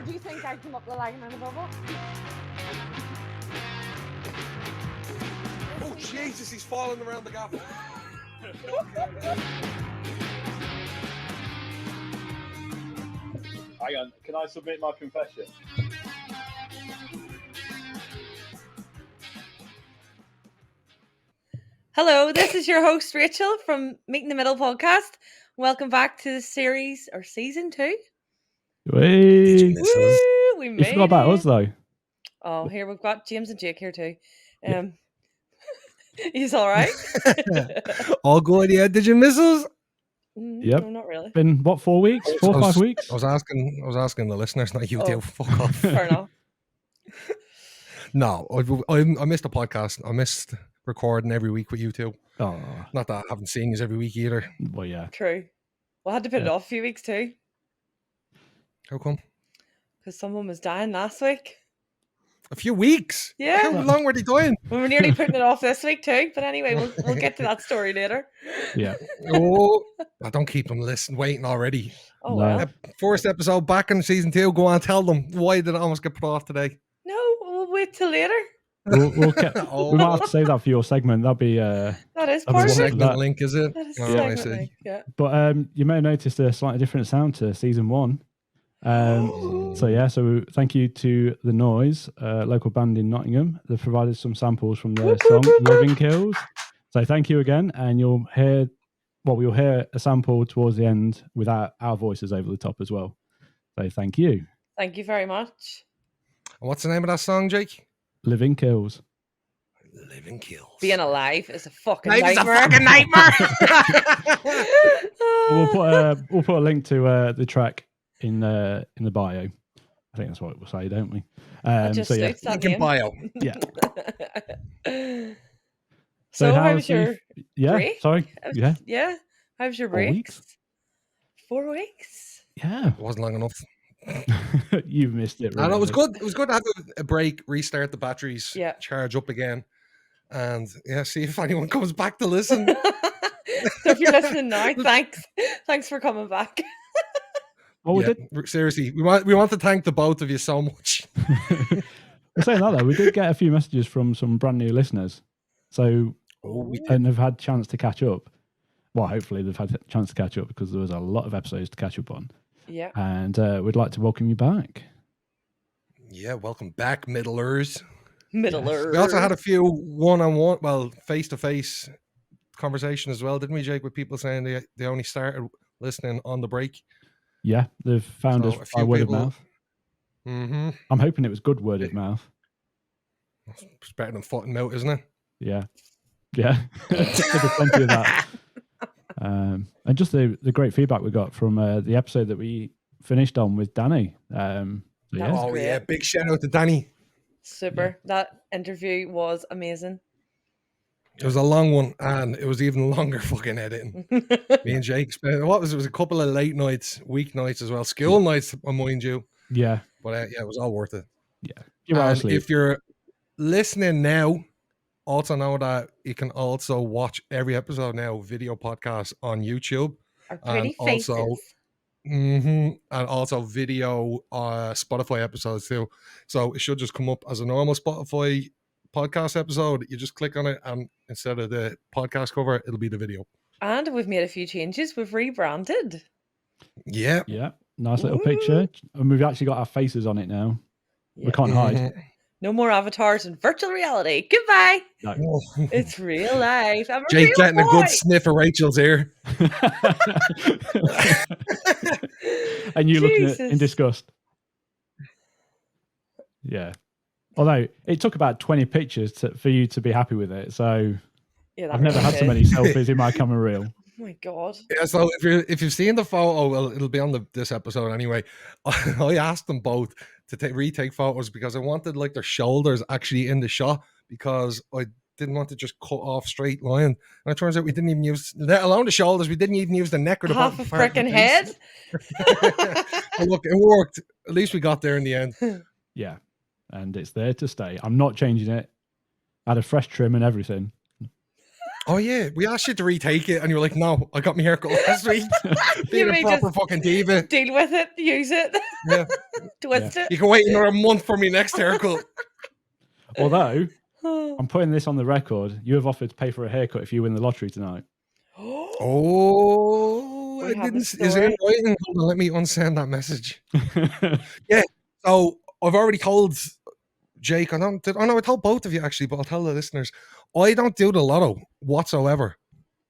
do you think I came up the line in a bubble? Oh Jesus, he's falling around the gap. Hang on, can I submit my confession? Hello, this is your host Rachel from Meet in the Middle podcast. Welcome back to the series or season 2. Woo, We you made forgot about it. us though. Oh, here we've got James and Jake here too. He's all right. All good, yeah. Did you miss us? Yep. No, not really. Been what, 4 weeks? 4 or 5 weeks? I was asking the listeners, not you two. Fuck off. Fair enough. No, I missed a podcast. I missed recording every week with you two. Oh, Not that I haven't seen you every week either. well, yeah. True. Well, I had to put it off a few weeks too How come? because someone was dying last week. A few weeks? Yeah. How long were they doing? We were nearly putting it off this week too. But anyway, we'll get to that story later. Yeah. Oh, I don't keep them waiting already. Oh, No. well. First episode back in season 2. Go on, tell them. Why did it almost get put off today? No, we'll wait till later. We might have to save that for your segment. That'd be That is That part was of it. Segment that. link, is it? That is Oh, I segment see. link, yeah. but you may have noticed a slightly different sound to season 1. So thank you to The Noise, local band in Nottingham. They've provided some samples from their song Living Kills. So thank you again, and we'll hear a sample towards the end without our voices over the top as well. So thank you. Thank you very much. And what's the name of that song, Jake? Living Kills. Living Kills. Being alive is a fucking Life is a nightmare. fucking nightmare. We'll put a link to the track in the bio. I think that's what we'll say, don't we? That just suits that Link in name. bio. Yeah. So how how's was your break? Sorry. Yeah. Yeah. How was your 4 break? weeks. 4 weeks. Yeah. It wasn't long enough. You've missed it. And it was really. good. It was good to have a break, restart the batteries, Yeah. charge up again, and see if anyone comes back to listen. So if you're listening now, thanks for coming back. Well, we Yeah, did. seriously, we want to thank the both of you so much. We're saying that though, we did get a few messages from some brand new listeners. So and they've had chance to catch up. Well, hopefully they've had a chance to catch up because there was a lot of episodes to catch up on. Yeah. And we'd like to welcome you back. Yeah, welcome back, middlers. Middler. We also had a few one-on-one, face-to-face conversation as well, didn't we, Jake? With people saying they only started listening on the break. Yeah, they've found So us a by few word people- of mouth. Mm-hmm. I'm hoping it was good word of mouth. It's better than foot and mouth, isn't it? Yeah. Yeah. There's plenty of that. And just the great feedback we got from the episode that we finished on with Danny. That was Oh great. yeah, big shout out to Danny. Super. That interview was amazing. It was a long one, and it was even longer fucking editing. Me and Jake spent it was a couple of late nights, weeknights as well, school nights, mind you. Yeah. But yeah, it was all worth it. Yeah. Give our And sleep. if you're listening now, also know that you can also watch every episode now, video podcast on YouTube. Our pretty And faces. also- And also video Spotify episodes too. So it should just come up as a normal Spotify podcast episode. You just click on it, and instead of the podcast cover, it'll be the video. And we've made a few changes. We've rebranded. Yeah. Yeah. Nice little Ooh. picture. And we've actually got our faces on it now. Yeah. We can't hide. Mhm. No more avatars in virtual reality. Goodbye. No. It's real life. I'm a Jake real getting a boy. good sniff of Rachel's ear. And you looking at in Jesus. disgust. Yeah. Although it took about 20 pictures for you to be happy with it. So Yeah, that I've never really had so did. many selfies in my camera reel. Oh my god. Yeah, so if you've seen the photo, well, it'll be on this episode anyway. I asked them both to retake photos because I wanted like their shoulders actually in the shot because I didn't want to just cut off straight line. And it turns out we didn't even use, let alone the shoulders, we didn't even use the neck or the Half a bottom part of the freaking face. head. But look, it worked. At least we got there in the end. Yeah. And it's there to stay. I'm not changing it. I had a fresh trim and everything. Oh yeah, we asked you to retake it, and you were like, "No, I got my haircut last week." You Being a may proper just fucking diva. deal with it. Use it. Yeah, Twist it. You can wait another month for me next haircut. Although, I'm putting this on the record. You have offered to pay for a haircut if you win the lottery tonight. Oh, We I have a didn't. Is it in story. writing? Hold on, let me unsend that message. Yeah. So I've already told Jake. I know I told both of you actually, but I'll tell the listeners. I don't do the lotto whatsoever.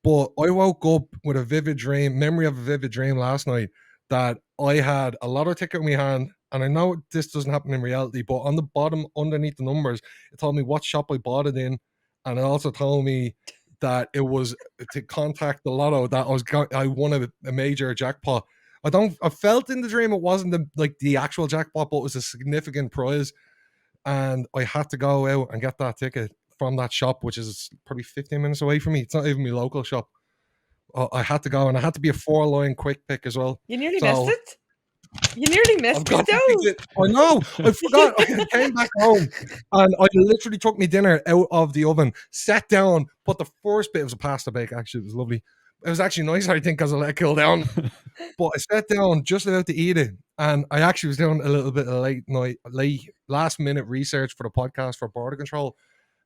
But I woke up with a vivid dream, memory of a vivid dream last night that I had a lotto ticket in my hand. And I know this doesn't happen in reality, but on the bottom, underneath the numbers, it told me what shop I bought it in. And it also told me that it was to contact the lotto that I won a major jackpot. I felt in the dream it wasn't the actual jackpot, but it was a significant prize. And I had to go out and get that ticket from that shop, which is probably 15 minutes away from me. It's not even my local shop. I had to go, and I had to be a 4-line quick pick as well. You nearly missed it. You nearly missed I've got it, the though. ticket. I know. I forgot. I came back home, and I literally took my dinner out of the oven, sat down, put the first bit. It was a pasta bake. Actually, it was lovely. It was actually nice, I think, because I let it cool down. But I sat down just about to eat it, and I actually was doing a little bit of late last minute research for the podcast for border control,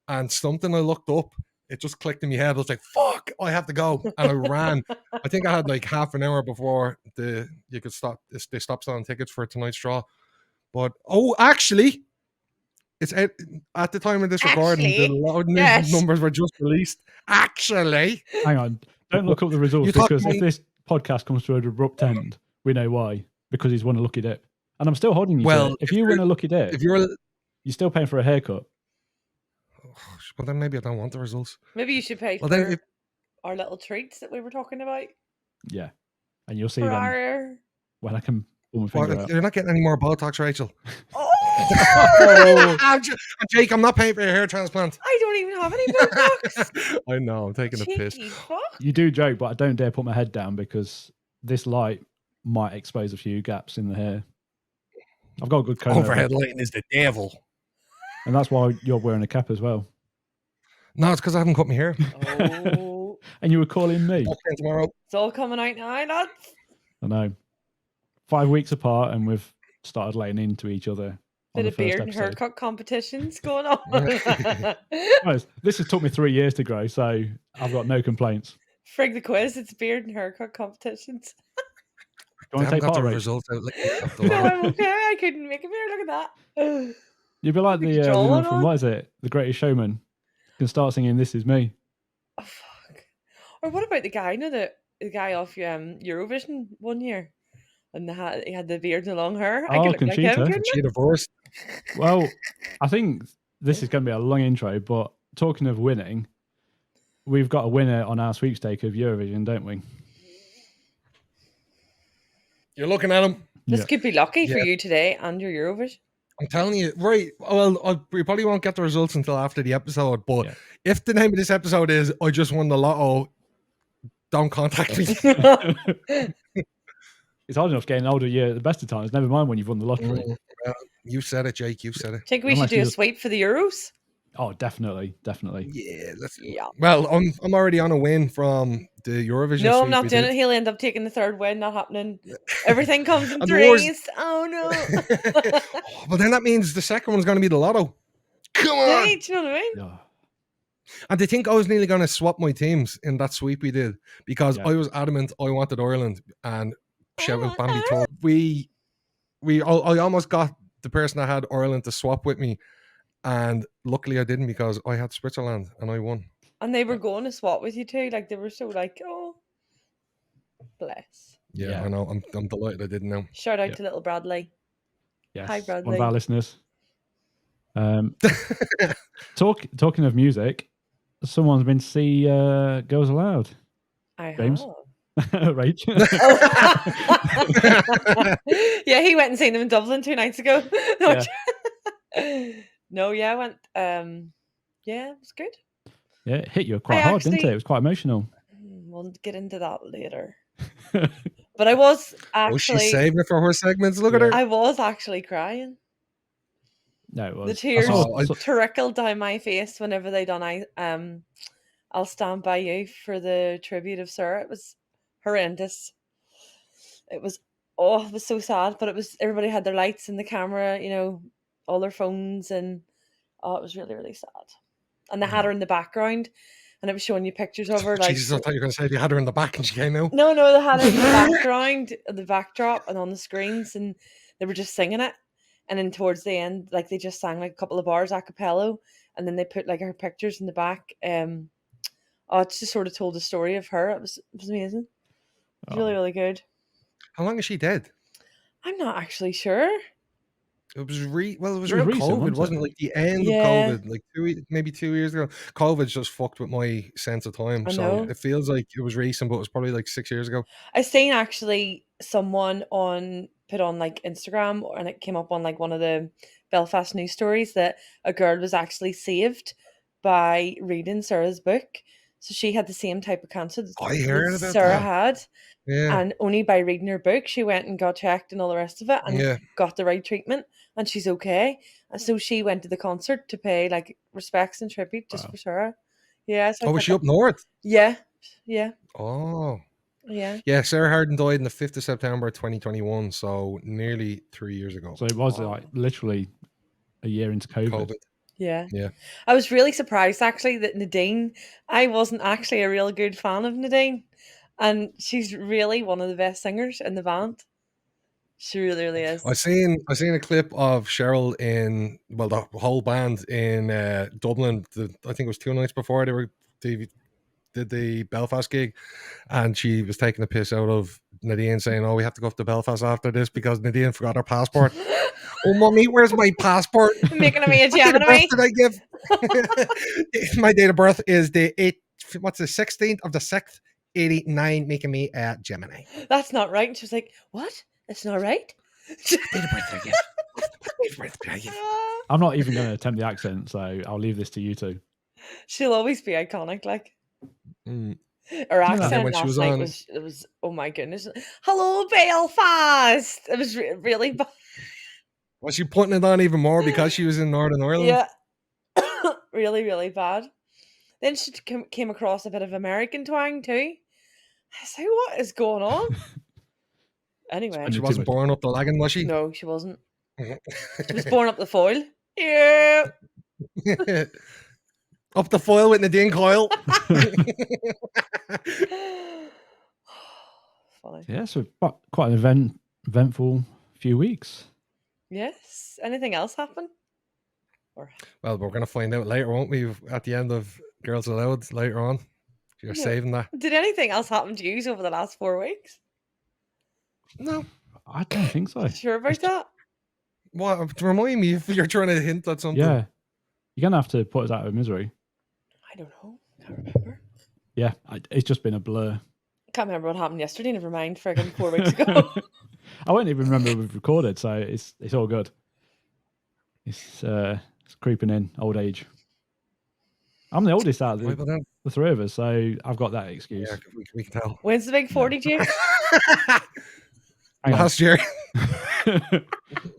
and something I looked up, it just clicked in my head. I was like, "Fuck, I have to go," and I ran. I think I had like half an hour before they stopped selling tickets for tonight's draw. But actually, it's at the time of this recording, the Actually, yes. numbers were just released. Actually, Hang on. Don't look up the results, You talk because to if me- this podcast comes to an abrupt end, we know why. Because he's won a lucky dip. And I'm still holding you to Well, it. If you win a lucky dip, if you're, you're still paying for a haircut. well, then maybe I don't want the results. Maybe you should pay Well, for then our little treats that we were talking about. Yeah. And you'll see For them our... when I can pull my finger out. you're not getting any more Botox, Rachel. Oh! And Jake, I'm not paying for your hair transplant. I don't even have any Botox. I know, I'm taking a piss. Cheeky fuck. You do joke, but I don't dare put my head down because this light might expose a few gaps in the hair. I've got a good comb over, Overhead lighting is the devil. and that's why you're wearing a cap as well. No, it's because I haven't cut my hair. Oh. And you were calling me. Okay, tomorrow. It's all coming out now, lads. I know. 5 weeks apart, and we've started laying into each other. On Bit the of first beard and episode. haircut competitions going on. Guys, this has took me 3 years to grow, so I've got no complaints. Frig the quiz, it's beard and haircut competitions. Do you They want to haven't take got part, the Rach? results out. No, I'm okay. I couldn't make a beard. Look at that. You'd be like Look at the the woman drawing from, on. what is it? The Greatest Showman. You can start singing This Is Me. Oh, fuck. Or what about the guy, the guy off Eurovision one year? And he had the beard and the long hair. I Oh, could look like him, Conchita. couldn't I? Cheetah Force. Well, I think this is going to be a long intro, but talking of winning, we've got a winner on our sweepstake of Eurovision, don't we? You're looking at him. This Yeah. could be lucky for Yeah. you today and your Eurovision. I'm telling you, right? Well, we probably won't get the results until after the episode. But Yeah. if the name of this episode is "I just won the lotto," don't contact me. It's hard enough getting older. Yeah, at the best of times. Never mind when you've won the lottery. You said it, Jake. You said it. Think we Unless should do a you- sweep for the Euros? Oh, definitely. Yeah, let's. Yeah. Well, I'm already on a win from the Eurovision. No, I'm sweep not we doing did. it. He'll end up taking the third win. Not happening. Everything comes in And the worst- threes. Oh no. Well, then that means the second one's going to be the lotto. Come on. Hey, do you know what I mean? Yeah. And they think I was nearly going to swap my teams in that sweep we did because Yeah. I was adamant I wanted Ireland and shout out Bambi want Tug. I almost got the person that had Ireland to swap with me, and luckily I didn't because I had Switzerland and I won. And they were going to swap with you too. Like they were so like, oh, bless. Yeah. I know. I'm delighted I didn't know. Shout out Yeah. to little Bradley. Yes. Hi, One of Bradley. our listeners. Talking of music, someone's been to see Girls Aloud. I James? have. Rach. Yeah, he went and seen them in Dublin 2 nights ago. No, Yeah. no, yeah, I went. Yeah, it was good. Yeah, it hit you quite I hard, didn't it? actually- It was quite emotional. We'll get into that later. But I was Oh, she's actually, saving it for her segments. Look at Yeah. her. I was actually crying. No, it was. The I tears saw- trickled down my face whenever they done I'll Stand By You for the tribute of Sir. It was horrendous. It was oh, it was so sad. But it was everybody had their lights and the camera, you know, all their phones, and oh, it was really really sad. And they had her in the background, and it was showing you pictures of her. Like, Jesus, I thought you were going to say they had her in the back and she came out. no, they had her in the background, the backdrop, and on the screens, and they were just singing it. And then towards the end, like they just sang like a couple of bars a cappella, and then they put like her pictures in the back. Oh, it just sort of told the story of her. It was amazing. It was really really good. How long is she dead? I'm not actually sure. It was it was It was around recent, COVID, wasn't wasn't it? it? Like the end Yeah. of COVID, like maybe 2 years ago. COVID's just fucked with my sense of time. I So know. it feels like it was recent, but it was probably like 6 years ago. I seen actually someone put on like Instagram, and it came up on like one of the Belfast news stories that a girl was actually saved by reading Sarah's book. So she had the same type of cancer I heard that about Sarah that. had, Yeah. and only by reading her book she went and got checked and all the rest of it, and Yeah. got the right treatment, and she's okay. And so she went to the concert to pay like respects and tribute just Wow. for Sarah. Yeah. So I Oh, was thought she up north? Yeah. Oh. Yeah. Yeah, Sarah Harden died on the 5th of September 2021, so nearly 3 years ago. So it was Wow. like literally a year into COVID. COVID. Yeah. Yeah. I was really surprised actually that Nadine, I wasn't actually a real good fan of Nadine, and she's really one of the best singers in the band. She really, really is. I seen a clip of Cheryl in the whole band in Dublin. I think it was 2 nights before they did the Belfast gig, and she was taking the piss out of Nadine, saying, "Oh, we have to go up to Belfast after this because Nadine forgot her passport." Oh, mommy, where's my passport? Making me a What date of Gemini. birth did I give? My date of birth is the 16th of the 6th, 89, making me a Gemini. That's not right. And she was like, "What? That's not right." Date of birth did I give? What date of birth did I give? I'm not even going to attempt the accent, so I'll leave this to you two. She'll always be iconic. Like Mm. her And then accent when she last was night on- was oh my goodness. Hello, Belfast. It was really bad. Was she putting it on even more because she was in Northern Ireland? Yeah. Really, really bad. Then she came across a bit of American twang too. I was like, what is going on? Anyway. She wasn't born up the lagging, was she? No, she wasn't. She was born up the foil. Yeah. Up the foil with Nadine Coyle. Funny. Yeah, so quite an eventful few weeks. Yes. Anything else happen? Or Well, we're going to find out later, won't we? At the end of Girls Aloud later on. You're Yeah. saving that. did anything else happen to you over the last 4 weeks? No. I don't think so. Sure about that? What? Remind me if you're trying to hint at something. Yeah. You're going to have to put us out of misery. I don't know. Can't remember. Yeah, it's just been a blur. Can't remember what happened yesterday. Never mind. Friggin' 4 weeks ago. I won't even remember we've recorded, so it's all good. It's creeping in, old age. I'm the oldest out of Right, but then, the three of us, so I've got that excuse. yeah, we can tell. When's the big 40, Jake? Hang on. Last year.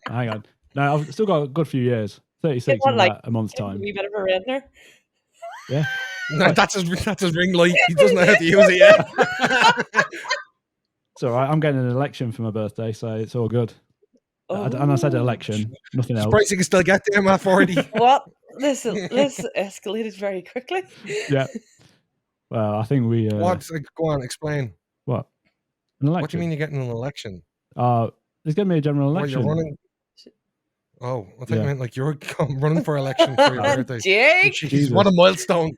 Hang on. No, I've still got a good few years. 36 what, in like, about a month's A time. wee bit of a redner. Yeah. No, that's his ring light. He doesn't know how to use it yet. It's all right. I'm getting an election for my birthday, so it's all good. And I said Oh. election, nothing else. Surprised you can still get to him at 40. What? This escalated very quickly. Yeah. Well, I think we. What? Go on, explain. What? An election? What do you mean you're getting an election? There's going to be a general Well, election. you're running. Oh, I thought you Yeah. meant like you're running for election for your birthday. Jake. Jeez, Jesus. what a milestone.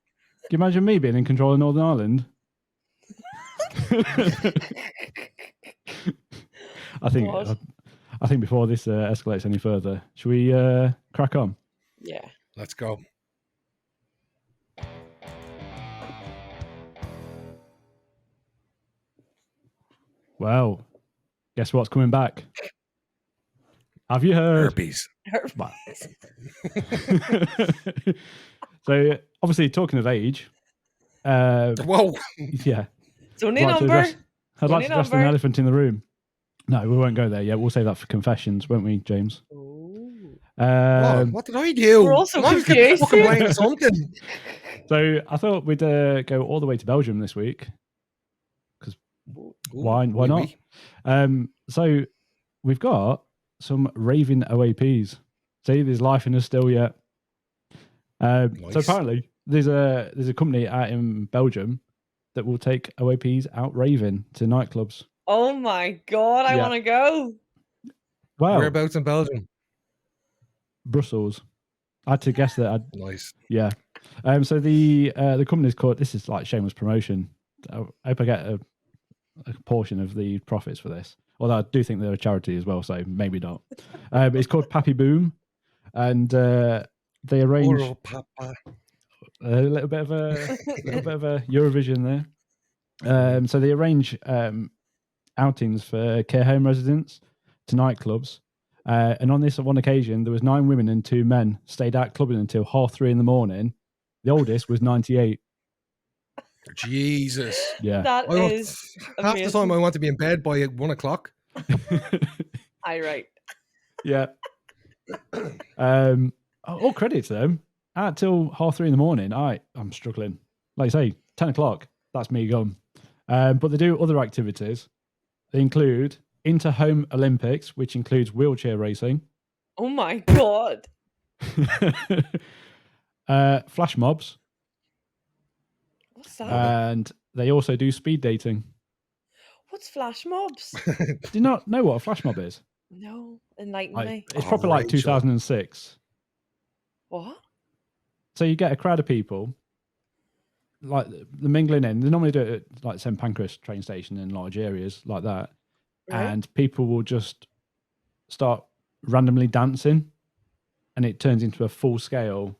Can you imagine me being in control of Northern Ireland? I think. God. I think before this escalates any further, should we crack on? Yeah. Let's go. Well, guess what's coming back? Have you heard? Herpes. Well. So, obviously, talking of age, Whoa. yeah. It's only a I'd like to number. address- I'd like to address the number. elephant in the room. No, we won't go there yet. We'll save that for confessions, won't we, James? What did I do? We're all so I was confused. fucking playing something. So I thought we'd go all the way to Belgium this week. Why oui, not? So we've got some raving OAPs. See, there's life in us still yet. So Nice. apparently there's a company out in Belgium that will take OAPs out raving to nightclubs. Oh my god, I Yeah. want to go. Wow. Whereabouts in Belgium? Brussels. I had to guess that. Nice. Yeah. So the company's called. This is like shameless promotion. I hope I get a portion of the profits for this. Although I do think they're a charity as well, so maybe not. But it's called Pappy Boom, and they arrange Oh, papa. a little bit of a Eurovision there. So they arrange outings for care home residents to nightclubs. And on this one occasion, there was 9 women and 2 men stayed out clubbing until 3:30 in the morning. The oldest was 98. Jesus. Yeah. That I want, is half the time amazing. I want to be in bed by 1 o'clock. Aye, right. Yeah. All credit to them. Out till 3:30 in the morning, I'm struggling. Like I say, 10 o'clock, that's me gone. But they do other activities. They include Inter-Home Olympics, which includes wheelchair racing. Oh my god. Flash mobs. What's that? And they also do speed dating. What's flash mobs? Do you not know what a flash mob is? No, enlighten Like, me. it's Oh, proper like Rachel. 2006. What? So you get a crowd of people, like the mingling in. They normally do it at like St Pancras train station in large areas like that. Right? And people will just start randomly dancing, and it turns into a full scale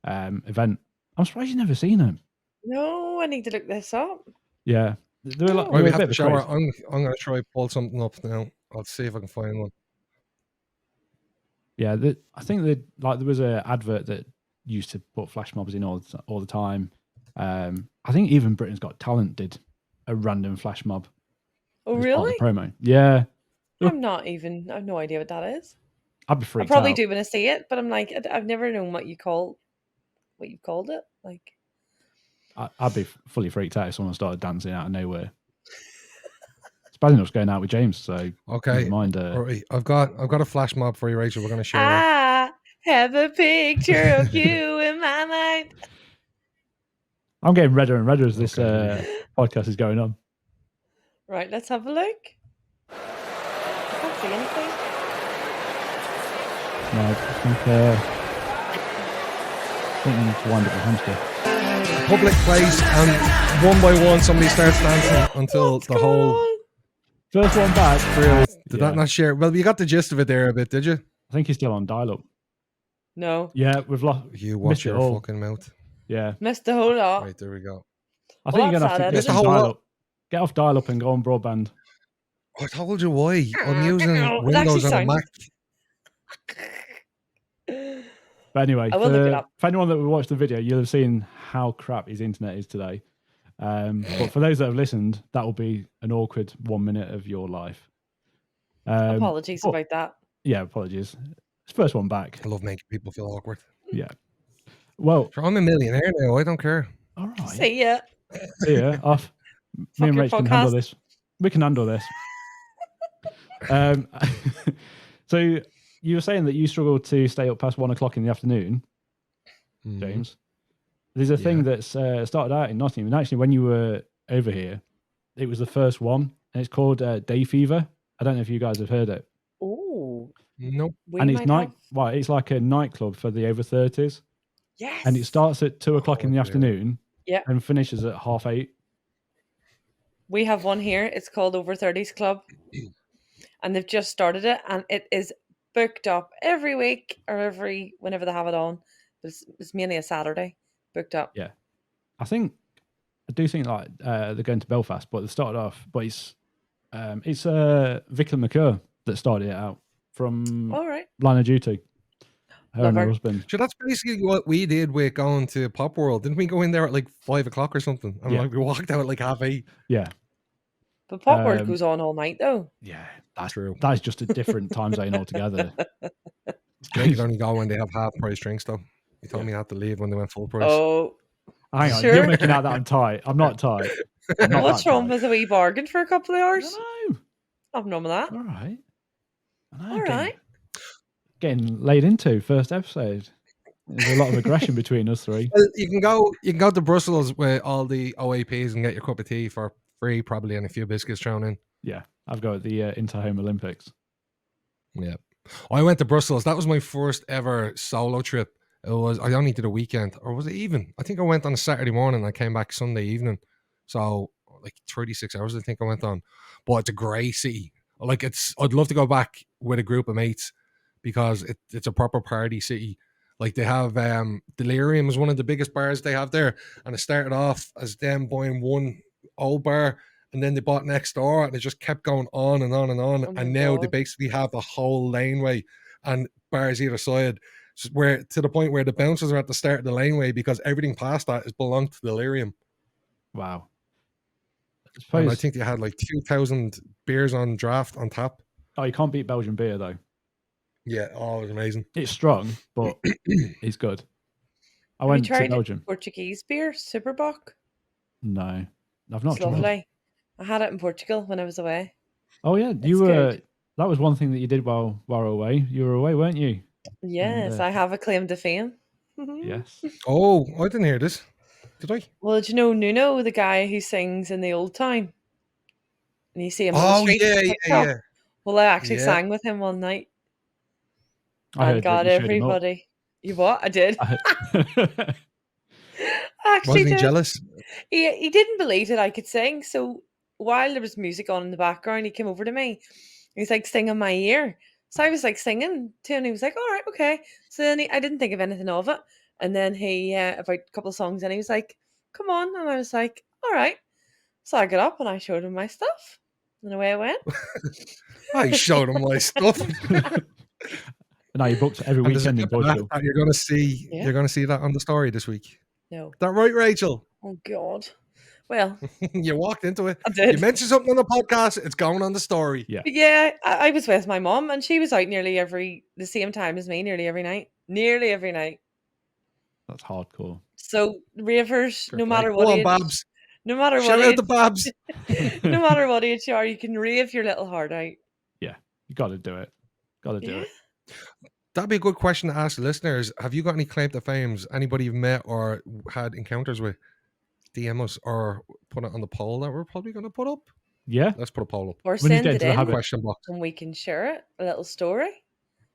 event. I'm surprised you've never seen them. No, I need to look this up. Yeah, they're like, Oh. Right, we they're a have bit to of a shower. craze. I'm going to try pull something up now. I'll see if I can find one. Yeah, I think that like there was an advert that used to put flash mobs in all the time. I think even Britain's Got Talent did a random flash mob. Oh, as part of really? the promo. Yeah, I have no idea what that is. I'd be I freaked probably out. do when I see it, but I'm like, I've never known what you've called it. Like, I'd be fully freaked out if someone started dancing out of nowhere. It's bad enough going out with James, so Okay. never mind. All right. I've got a flash mob for you, Rachel. We're going to share it. I have a picture of you in my mind. I'm getting redder and redder as this Okay. podcast is going on. Right, let's have a look. I can't see anything. No, I think you need to wind up the hamster. Public place, and one by one somebody starts dancing until What's the going whole on? First one back. crew. Did Yeah. that not share? Well, you got the gist of it there a bit, did you? I think he's still on dial-up. No, Yeah, we've lost. You Missed watch it your all. fucking mouth. Yeah, missed the whole lot. Right, there we go. I Well, think you're that's gonna have sad, to Missed get the off whole lot. dial-up. Get off dial-up and go on broadband. I told you why. I'm using It actually Windows on a sounded- Mac. But anyway, I will look it up. for anyone that will watch the video, you'll have seen how crap his internet is today. But for those that have listened, that will be an awkward 1 minute of your life. Apologies but- about that. Yeah, apologies. It's first one back. I love making people feel awkward. Yeah. Well, Sure, I'm a millionaire now. I don't care. all right. See ya. Yeah, off. Me Fuck and your Rach can handle podcast. this. We can handle this. So you were saying that you struggle to stay up past 1 o'clock in the afternoon, Mhm. James. There's a thing that's started out in Nottingham, and actually, when you were over here, it was the first one, and it's called Day Fever. I don't know if you guys have heard it. Ooh, Nope. we And it's might have. well, it's like a nightclub for the over 30s, Yes. and it starts at 2 o'clock in the okay. afternoon, Yeah. and finishes at 8:30. We have one here. It's called Over 30s Club. And they've just started it, and it is booked up every week or whenever they have it on. But it's mainly a Saturday booked up. Yeah. I do think like they're going to Belfast, but they started off. But it's Vicky McCurr that started it out from All right. Line of Duty. Her Love and her her. husband. So that's basically what we did with going to Pop World. Didn't we go in there at like 5 o'clock or something? And Yeah. like we walked out at like 8:30. Yeah, But Pop World Um, goes on all night though. yeah. That's True. That is just a different time zone altogether. They could only go when they have half price drinks though. You told me I had to leave when they went full price. Oh, Hang on, Sure. you're making out that I'm tight. I'm not tight. Not What's that wrong dark. with a wee bargain for a couple of I hours? don't know. I've none of that. All right. I know. All right. Getting laid into first episode. There's a lot of aggression between us three. Well, you can go to Brussels with all the OAPs and get your cup of tea for free, probably, and a few biscuits thrown in. Yeah, I've got the Inter-Home Olympics. Yeah, I went to Brussels. That was my first ever solo trip. I only did a weekend, or was it even? I think I went on a Saturday morning. And I came back Sunday evening, so like 36 hours. I think I went on. But it's a great city. Like I'd love to go back with a group of mates because it's a proper party city. Like they have Delirium is one of the biggest bars they have there, and it started off as them buying one old bar, and then they bought next door, and it just kept going on and on and on. Oh my And now they God. basically have the whole laneway and bars either side, where to the point where the bouncers are at the start of the laneway because everything past that is belonged to Delirium. Wow. And I think they had like 2,000 beers on draft on tap. Oh, you can't beat Belgian beer though. Yeah, oh, it was amazing. It's strong, but it's good. I Have you went to tried Belgium. Portuguese beer, Superbock? No, I've not It's tried. lovely. I had it in Portugal when I was away. Oh yeah, It's you were. good. That was one thing that you did while away. You were away, weren't you? Yes, I have a claim to fame. Yes. Oh, I didn't hear this. Did I? Well, do you know Nuno, the guy who sings in the Old Town? And you see him on the Oh, street. yeah. TikTok. Well, I actually Yeah. sang with him one night. I And heard that got you showed him up. everybody. You what? I did. I Actually Wasn't he did. jealous? He didn't believe that I could sing. So while there was music on in the background, he came over to me. He's like, sing in my ear. So I was like singing to him. And he was like, all right, okay. So then I didn't think of anything of it. And then he, about a couple of songs in, he was like, come on. And I was like, all right. So I got up and I showed him my stuff. And away I went. I showed him my stuff. Now you booked every And there's a weekend in clip of that Portugal. that you're gonna see. Yeah. You're gonna see that on the story this week. No. Is that right, Rachel? Oh, God. Well, You walked into it. I did. You mentioned something on the podcast. It's going on the story. Yeah. But yeah, I was with my mom and she was out the same time as me, nearly every night. Nearly every night. That's hardcore. So ravers, Fair no play. matter Go what on, age, Babs. no matter Shout what out age, to Babs. no matter what age you are, you can rave your little heart out. You got to do it. Got to do Yeah. it. That'd be a good question to ask the listeners. Have you got any claim to fames? Anybody you've met or had encounters with? DM us or put it on the poll that we're probably going to put up. Yeah. Let's put a poll up. Or When you send get it into the in habit. Question box. and we can share it. A little story.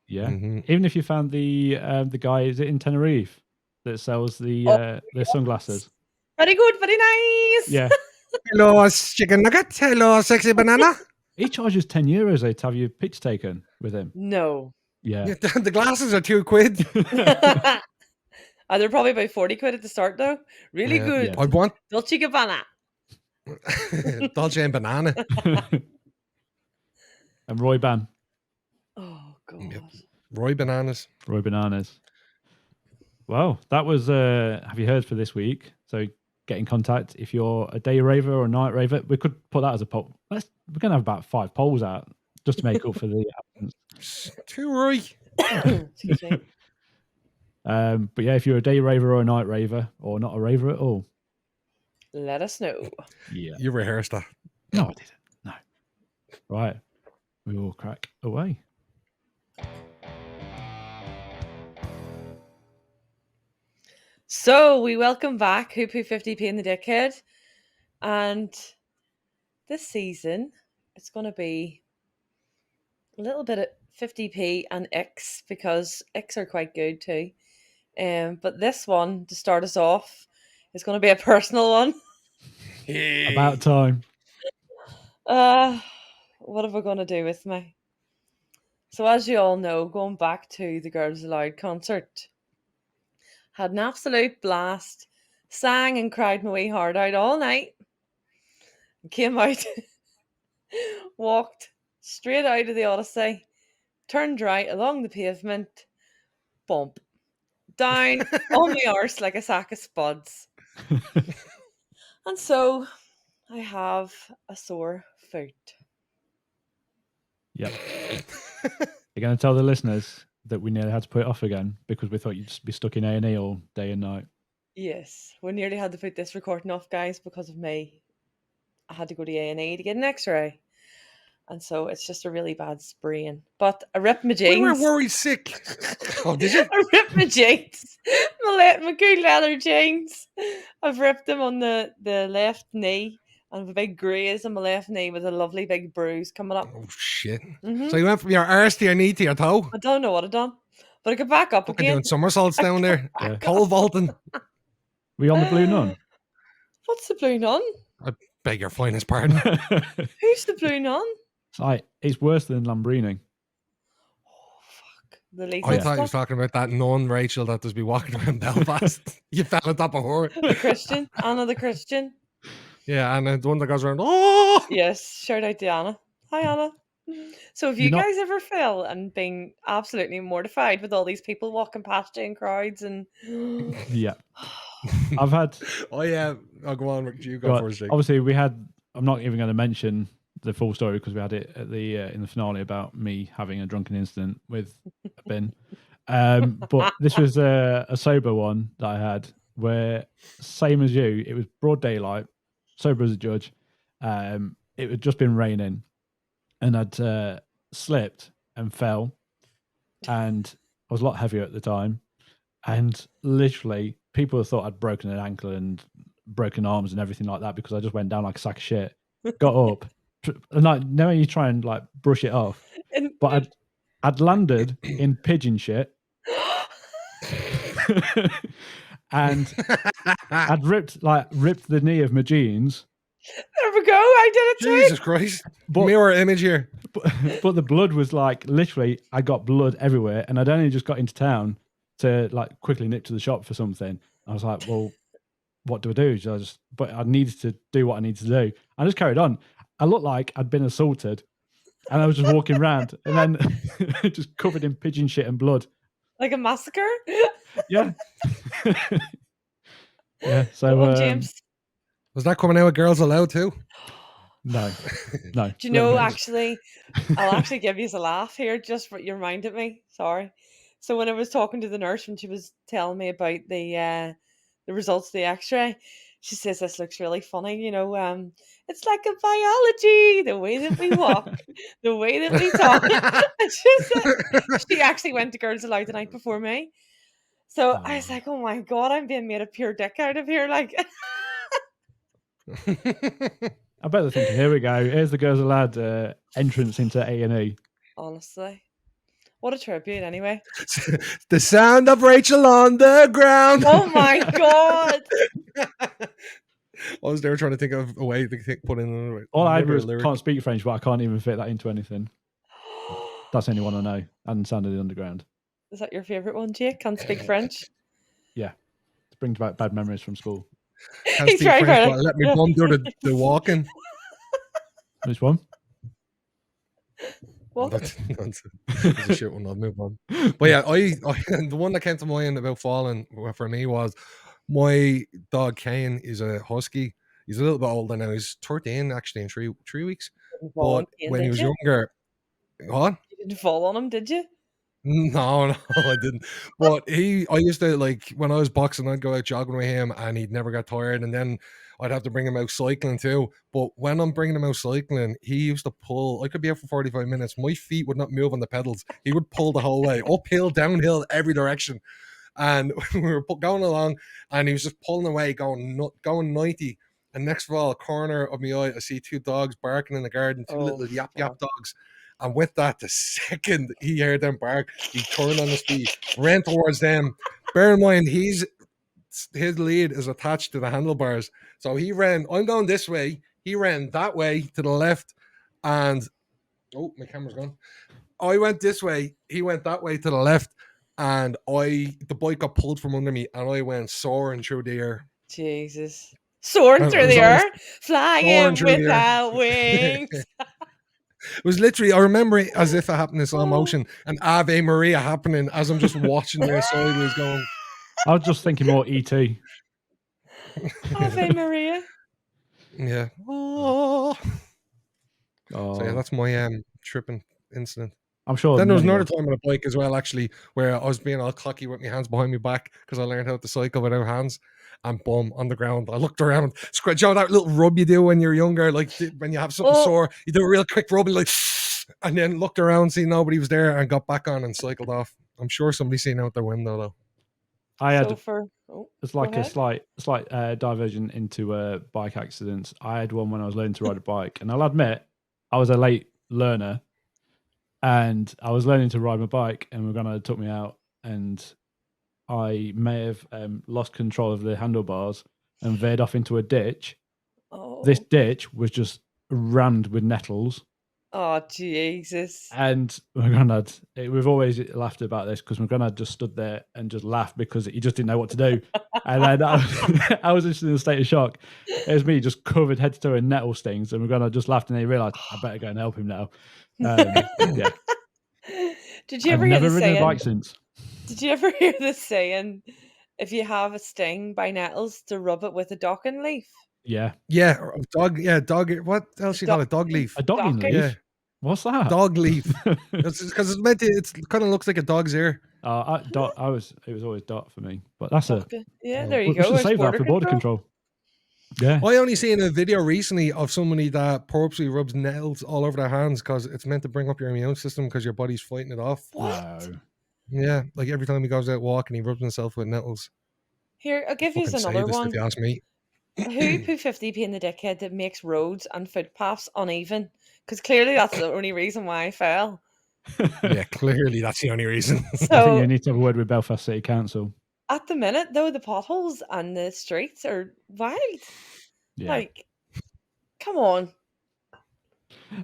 Yeah. Mhm. Even if you found the guy, is it in Tenerife, that sells the sunglasses? Very good, very nice. Yeah. Hello, chicken nugget. Hello, sexy banana. He charges €10 though to have your picture taken with him. No. Yeah. Yeah, the glasses are £2. They're probably about 40 quid at the start though. Really Yeah. good. I want Dolce Gabbana. Dolce and banana. And Roy Ban. Oh, God. Yep. Roy Bananas. Roy Bananas. Well, that was have you heard for this week? So get in contact if you're a day raver or a night raver. We could put that as a poll. We're gonna have about 5 polls out just to make up for the absence. Too right. Excuse me. But yeah, if you're a day raver or a night raver or not a raver at all. Let us know. Yeah. You rehearsed that. No, I didn't. No. Right. We will crack away. So we welcome back Hoopoo 50p and the Dickhead. And this season, it's going to be a little bit of 50p and X because X are quite good too. But this one, to start us off, is going to be a personal one. About time. What am I going to do with me? So as you all know, going back to the Girls Aloud concert, had an absolute blast, sang and cried my wee heart out all night, came out, walked straight out of the Odyssey, turned right along the pavement, bump, down on my arse like a sack of spuds. And so I have a sore foot. Yep. You're going to tell the listeners that we nearly had to put it off again because we thought you'd just be stuck in A&E all day and night. Yes, we nearly had to put this recording off, guys, because of me. I had to go to A&E to get an X-ray, and so it's just a really bad sprain. But I ripped my We jeans. were worried sick. Oh, did you? I ripped my jeans, my good leather jeans. I've ripped them on the left knee. I have a big graze on my left knee with a lovely big bruise coming up. Oh shit! Mhm. So you went from your arse to your knee to your toe. I don't know what I've done, but I got back up Fucking again. doing somersaults down there, Yeah. pole vaulting. Were you on the Blue Nun? What's the Blue Nun? I beg your finest pardon. Who's the Blue Nun? It's like, it's worse than Lambrini. Oh fuck, the lethal I thought you was stuff. talking about that nun Rachel that does be walking around Belfast. You fell on top of her. The Christian, Anna the Christian. Yeah, and the one that goes around. Oh, Yes, shout out to Anna. Hi Anna. So have you You're not- guys ever felt and been absolutely mortified with all these people walking past you in crowds and Yeah. I've had, oh yeah. I'll go on. You go but first, Jake. obviously we had, I'm not even going to mention the full story because we had it at the in the finale about me having a drunken incident with a bin. But this was a sober one that I had where, same as you, it was broad daylight, sober as a judge. It had just been raining and I'd slipped and fell, and I was a lot heavier at the time. And literally, people thought I'd broken an ankle and broken arms and everything like that because I just went down like a sack of shit. Got up, and like now you try and like brush it off, and but I'd landed in pigeon shit, and I'd ripped the knee of my jeans. there we go, I did it too. Jesus Christ. But- Mirror image here. But the blood was like literally, I got blood everywhere, and I'd only just got into town to like quickly nip to the shop for something. I was like, well, what do I do? But I needed to do what I needed to do. I just carried on. I looked like I'd been assaulted, and I was just walking around, and then just covered in pigeon shit and blood. Like a massacre. Yeah, yeah. So Go on, James. Was that coming out with Girls Aloud too? No. Do you know, actually, I'll actually give you a laugh here, just for you reminded me. Sorry. So when I was talking to the nurse when she was telling me about the results of the X-ray, she says this looks really funny. It's like a biology, the way that we walk, the way that we talk. And she actually went to Girls Aloud the night before me. So I was like, oh my god, I'm being made a pure dick out of here. Like, I bet they're thinking, here we go. Here's the Girls Aloud entrance into A&E. honestly, what a tribute, anyway. The sound of Rachel on the ground. Oh my god. I was there trying to think of a way to put in another way. All I had Never a was lyric. can't speak French, but I can't even fit that into anything. That's the only one I know. And Sound of the Underground. Is that your favourite one, Jake? Can't speak French? It brings back bad memories from school. Can't He's speak very French, proud. but let me bum do the walking. Which one? What? That's a shit one. I'll move on. But yeah, I the one that came to mind about falling for me was my dog Kane is a husky. He's a little bit older now. He's 13 actually in three weeks. Fall on But Ian, when he did was you? younger, what? You didn't fall on him, did you? No, I didn't. But I used to, like, when I was boxing, I'd go out jogging with him and he'd never get tired. And then I'd have to bring him out cycling too. But when I'm bringing him out cycling, he used to pull. I could be out for 45 minutes. My feet would not move on the pedals. He would pull the whole way, uphill, downhill, every direction. And we were going along and he was just pulling away, going 90. And next of all, corner of my eye, I see two dogs barking in the garden, two little yap dogs. And with that, the second he heard them bark, he turned on his feet, ran towards them. Bear in mind, his lead is attached to the handlebars. So he ran, I'm going this way. He ran that way to the left. And, oh, my camera's gone. I went this way. He went that way to the left. And the bike got pulled from under me. And I went soaring through the air. Jesus. Soaring through the air, flying through the air. without wings. It was literally, I remember it as if it happened in slow motion, and Ave Maria happening as I'm just watching there sideways going. I was just thinking more E.T. Ave Maria. Yeah. Oh. Oh, So yeah, that's my tripping incident. I'm sure. Then there was many another more. time on a bike as well, actually, where I was being all cocky with my hands behind my back because I learned how to cycle without hands. and boom, on the ground. I looked around, you know that little rub you do when you're younger, like when you have something sore, you do a real quick rub, like, and then looked around, see nobody was there, and got back on and cycled off. I'm sure somebody's seen out their window though. I had it's like a slight diversion into bike accidents. I had one when I was learning to ride a bike, and I'll admit I was a late learner, and I was learning to ride my bike, and my granddad took me out, and I may have lost control of the handlebars and veered off into a ditch. This ditch was just rammed with nettles. Oh, Jesus. And my granddad, we've always laughed about this because my granddad just stood there and just laughed because he just didn't know what to do. And then I was just in a state of shock. It was me just covered head to toe in nettle stings. And my granddad just laughed and he realised, I better go and help him now. Yeah. Did you ever hear never the ridden saying? a bike since. Did you ever hear the saying, if you have a sting by nettles, to rub it with a docking leaf? Yeah. Dog. What else you call it? Dog leaf. A dogging leaf? Yeah. What's that? Dog leaf. Because it's meant to. It kind of looks like a dog's ear. It was always dot for me, but that's there you we go. should save that for border control. Yeah. I only seen a video recently of somebody that purposely rubs nettles all over their hands because it's meant to bring up your immune system because your body's fighting it off. What? No. Yeah, like every time he goes out walking, he rubs himself with nettles. Here, I'll give you another one. If you ask me. Who put 50p in the dickhead that makes roads and footpaths uneven? Because clearly that's the only reason why I fell. Yeah, clearly that's the only reason. I think you need to have a word with Belfast City Council. At the minute, though, the potholes and the streets are wild. Yeah. Like, come on.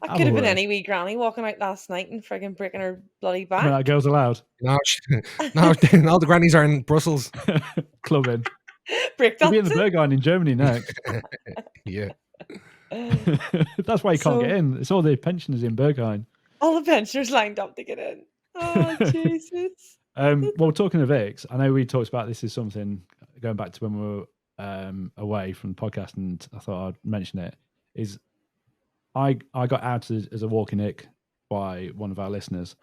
I could have been any wee granny walking out last night and frigging breaking her bloody back. That Girls Aloud. No, all the grannies are in Brussels. Clubbing. Break We'll be in the Berghain in Germany next. Yeah. That's why you can't get in. It's all the pensioners in Berghain. All the pensioners lined up to get in. Oh, Jesus. Well, talking of Ix, I know we talked about this is something going back to when we were away from the podcast, and I thought I'd mention it. Is I got outed as a walking ick by one of our listeners,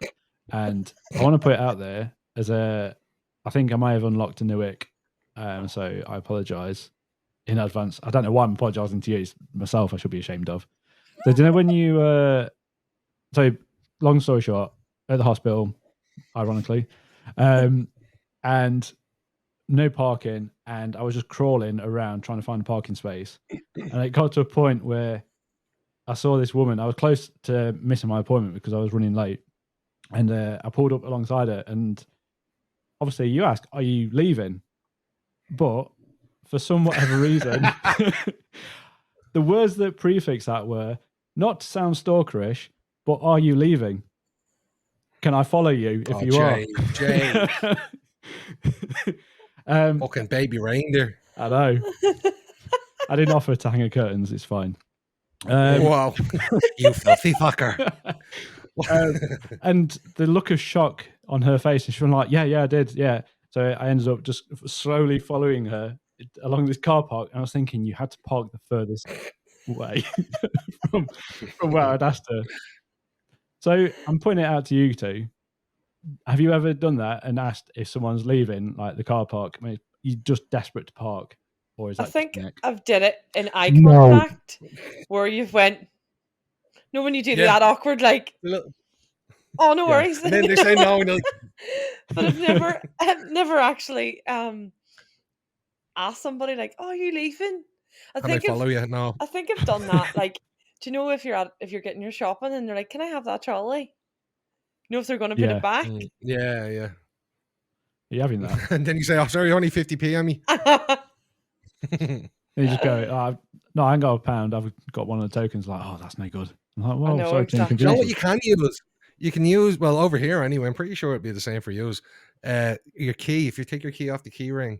and I want to put it out there as I think I may have unlocked a new ick, so I apologise in advance. I don't know why I'm apologising to you. It's myself I should be ashamed of. So do you know when you so long story short, at the hospital, ironically, and no parking, and I was just crawling around trying to find a parking space, and it got to a point where I saw this woman. I was close to missing my appointment because I was running late, and I pulled up alongside her, and obviously you ask, are you leaving? But for some whatever reason, the words that prefix that were not to sound stalkerish, but are you leaving? Can I follow you if you Jay. are? Fucking baby reindeer. I know. I didn't offer to hang her curtains. It's fine. Wow. You filthy fucker. And the look of shock on her face, and she was like, yeah, I did. Yeah. So I ended up just slowly following her along this car park. And I was thinking you had to park the furthest way from where I'd asked her. So I'm putting it out to you two. Have you ever done that and asked if someone's leaving, like the car park? I mean, you're just desperate to park, or is that? I think I've did it in eye contact, where you've went. No, when you do that awkward, like, oh, no worries. And then they say no, and like... But I've never actually asked somebody like, "Oh, are you leaving?" Can I follow you? No. I think I've done that. Like, do you know if you're getting your shopping and they're like, "Can I have that trolley?" You know if they're going to put it back. Yeah. Are you having that? And then you say, "Oh, sorry, only 50p on me." And you just go, "No, I ain't got £1. I've got one of the tokens." Like, "Oh, that's no good." I'm like, "Well, sorry, exactly. You know what you can use? You can use, well, over here anyway. I'm pretty sure it'd be the same for you. Your key. If you take your key off the key ring,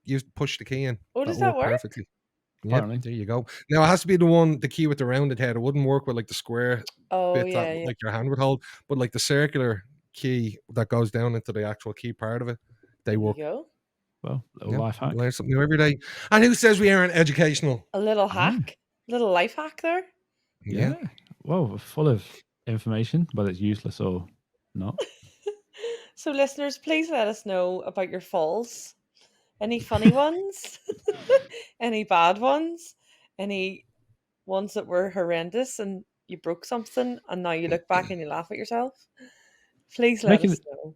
you push the key in. Oh, does that work? Perfectly. Yeah, there you go. Now it has to be the key with the rounded head. It wouldn't work with like the square bit that like your hand would hold, but like the circular key that goes down into the actual key part of it, they work. There you go. Well, little life hack. Learn something new every day. And who says we aren't educational? A little hack, little life hack there. Yeah. Well, we're full of information, whether it's useless or not. So, listeners, please let us know about your falls. Any funny ones? Any bad ones? Any ones that were horrendous and you broke something and now you look back and you laugh at yourself? Please let Making us it- know.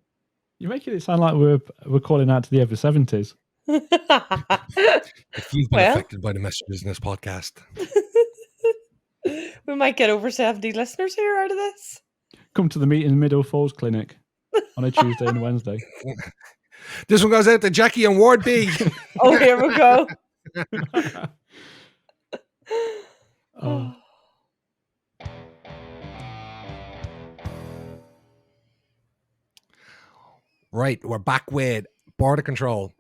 You're making it sound like we're calling out to the over 70s. If you've been Well. affected by the messages in this podcast, We might get over 70 listeners here out of this. Come to the Meet in the Middle Falls Clinic on a Tuesday and Wednesday. this one goes out to Jackie and Ward B. Oh, here we go. Oh. Right, we're back with Border Control.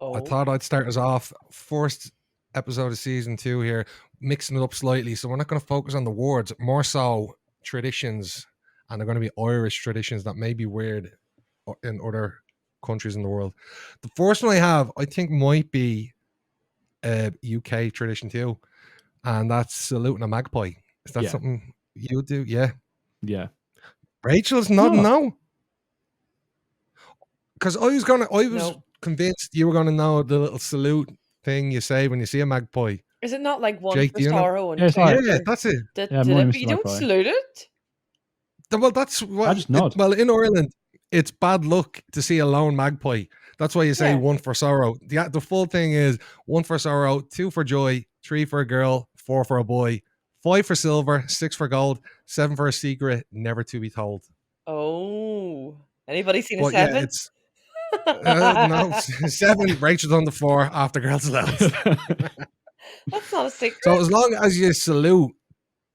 Oh. I thought I'd start us off first episode of season 2 here, mixing it up slightly. So we're not going to focus on the words, more so traditions, and they're going to be Irish traditions that may be weird in other countries in the world. The first one I have, I think, might be a UK tradition too, and that's saluting a magpie. Is that something you do? Yeah. Yeah. Rachel's nodding no. Because I was No. convinced you were gonna know the little salute thing you say when you see a magpie. Is it not like one Jake, for do you know? sorrow and Yeah, it's two like- Yeah, for... that's it. Did Yeah, it? mine But was you don't magpie. salute it? Well, that's what. I just nod. Well, in Ireland, it's bad luck to see a lone magpie. That's why you say Yeah. 1 for sorrow. The full thing is 1 for sorrow, 2 for joy, 3 for a girl, 4 for a boy, 5 for silver, 6 for gold, 7 for a secret, never to be told. Oh. Anybody seen a But yeah, 7? it's no 7. Rachel's on the 4 after Girls Aloud. That's not a secret. So as long as you salute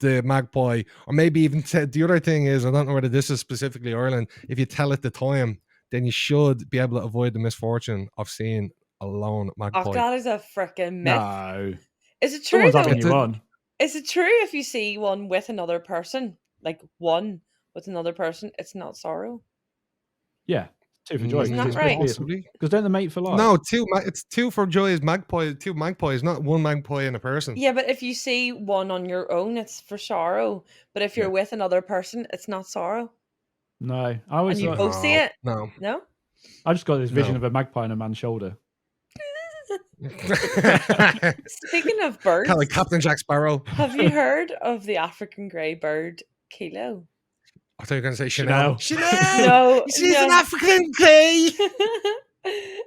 the magpie, or maybe even the other thing is, I don't know whether this is specifically Ireland, if you tell it the time, then you should be able to avoid the misfortune of seeing a lone magpie. Oh, that is a freaking myth. No. Is it true Someone's though? having you But- on. Is it true if you see one with another person, like one with another person, it's not sorrow? Yeah. 2 for joy. Isn't that right? Possibly. Because don't they mate for life? No, it's 2 for joy is magpie, 2 magpies, not 1 magpie in a person. Yeah, but if you see one on your own, it's for sorrow. But if you're Yeah. with another person, it's not sorrow. No. I always And you thought, both see it? No. No? I just got this vision No. of a magpie on a man's shoulder. Speaking of birds, Kind of like Captain Jack Sparrow. have you heard of the African grey bird, Kilo? I thought you were going to say Chanel. Chanel. No, She's no. an African gay.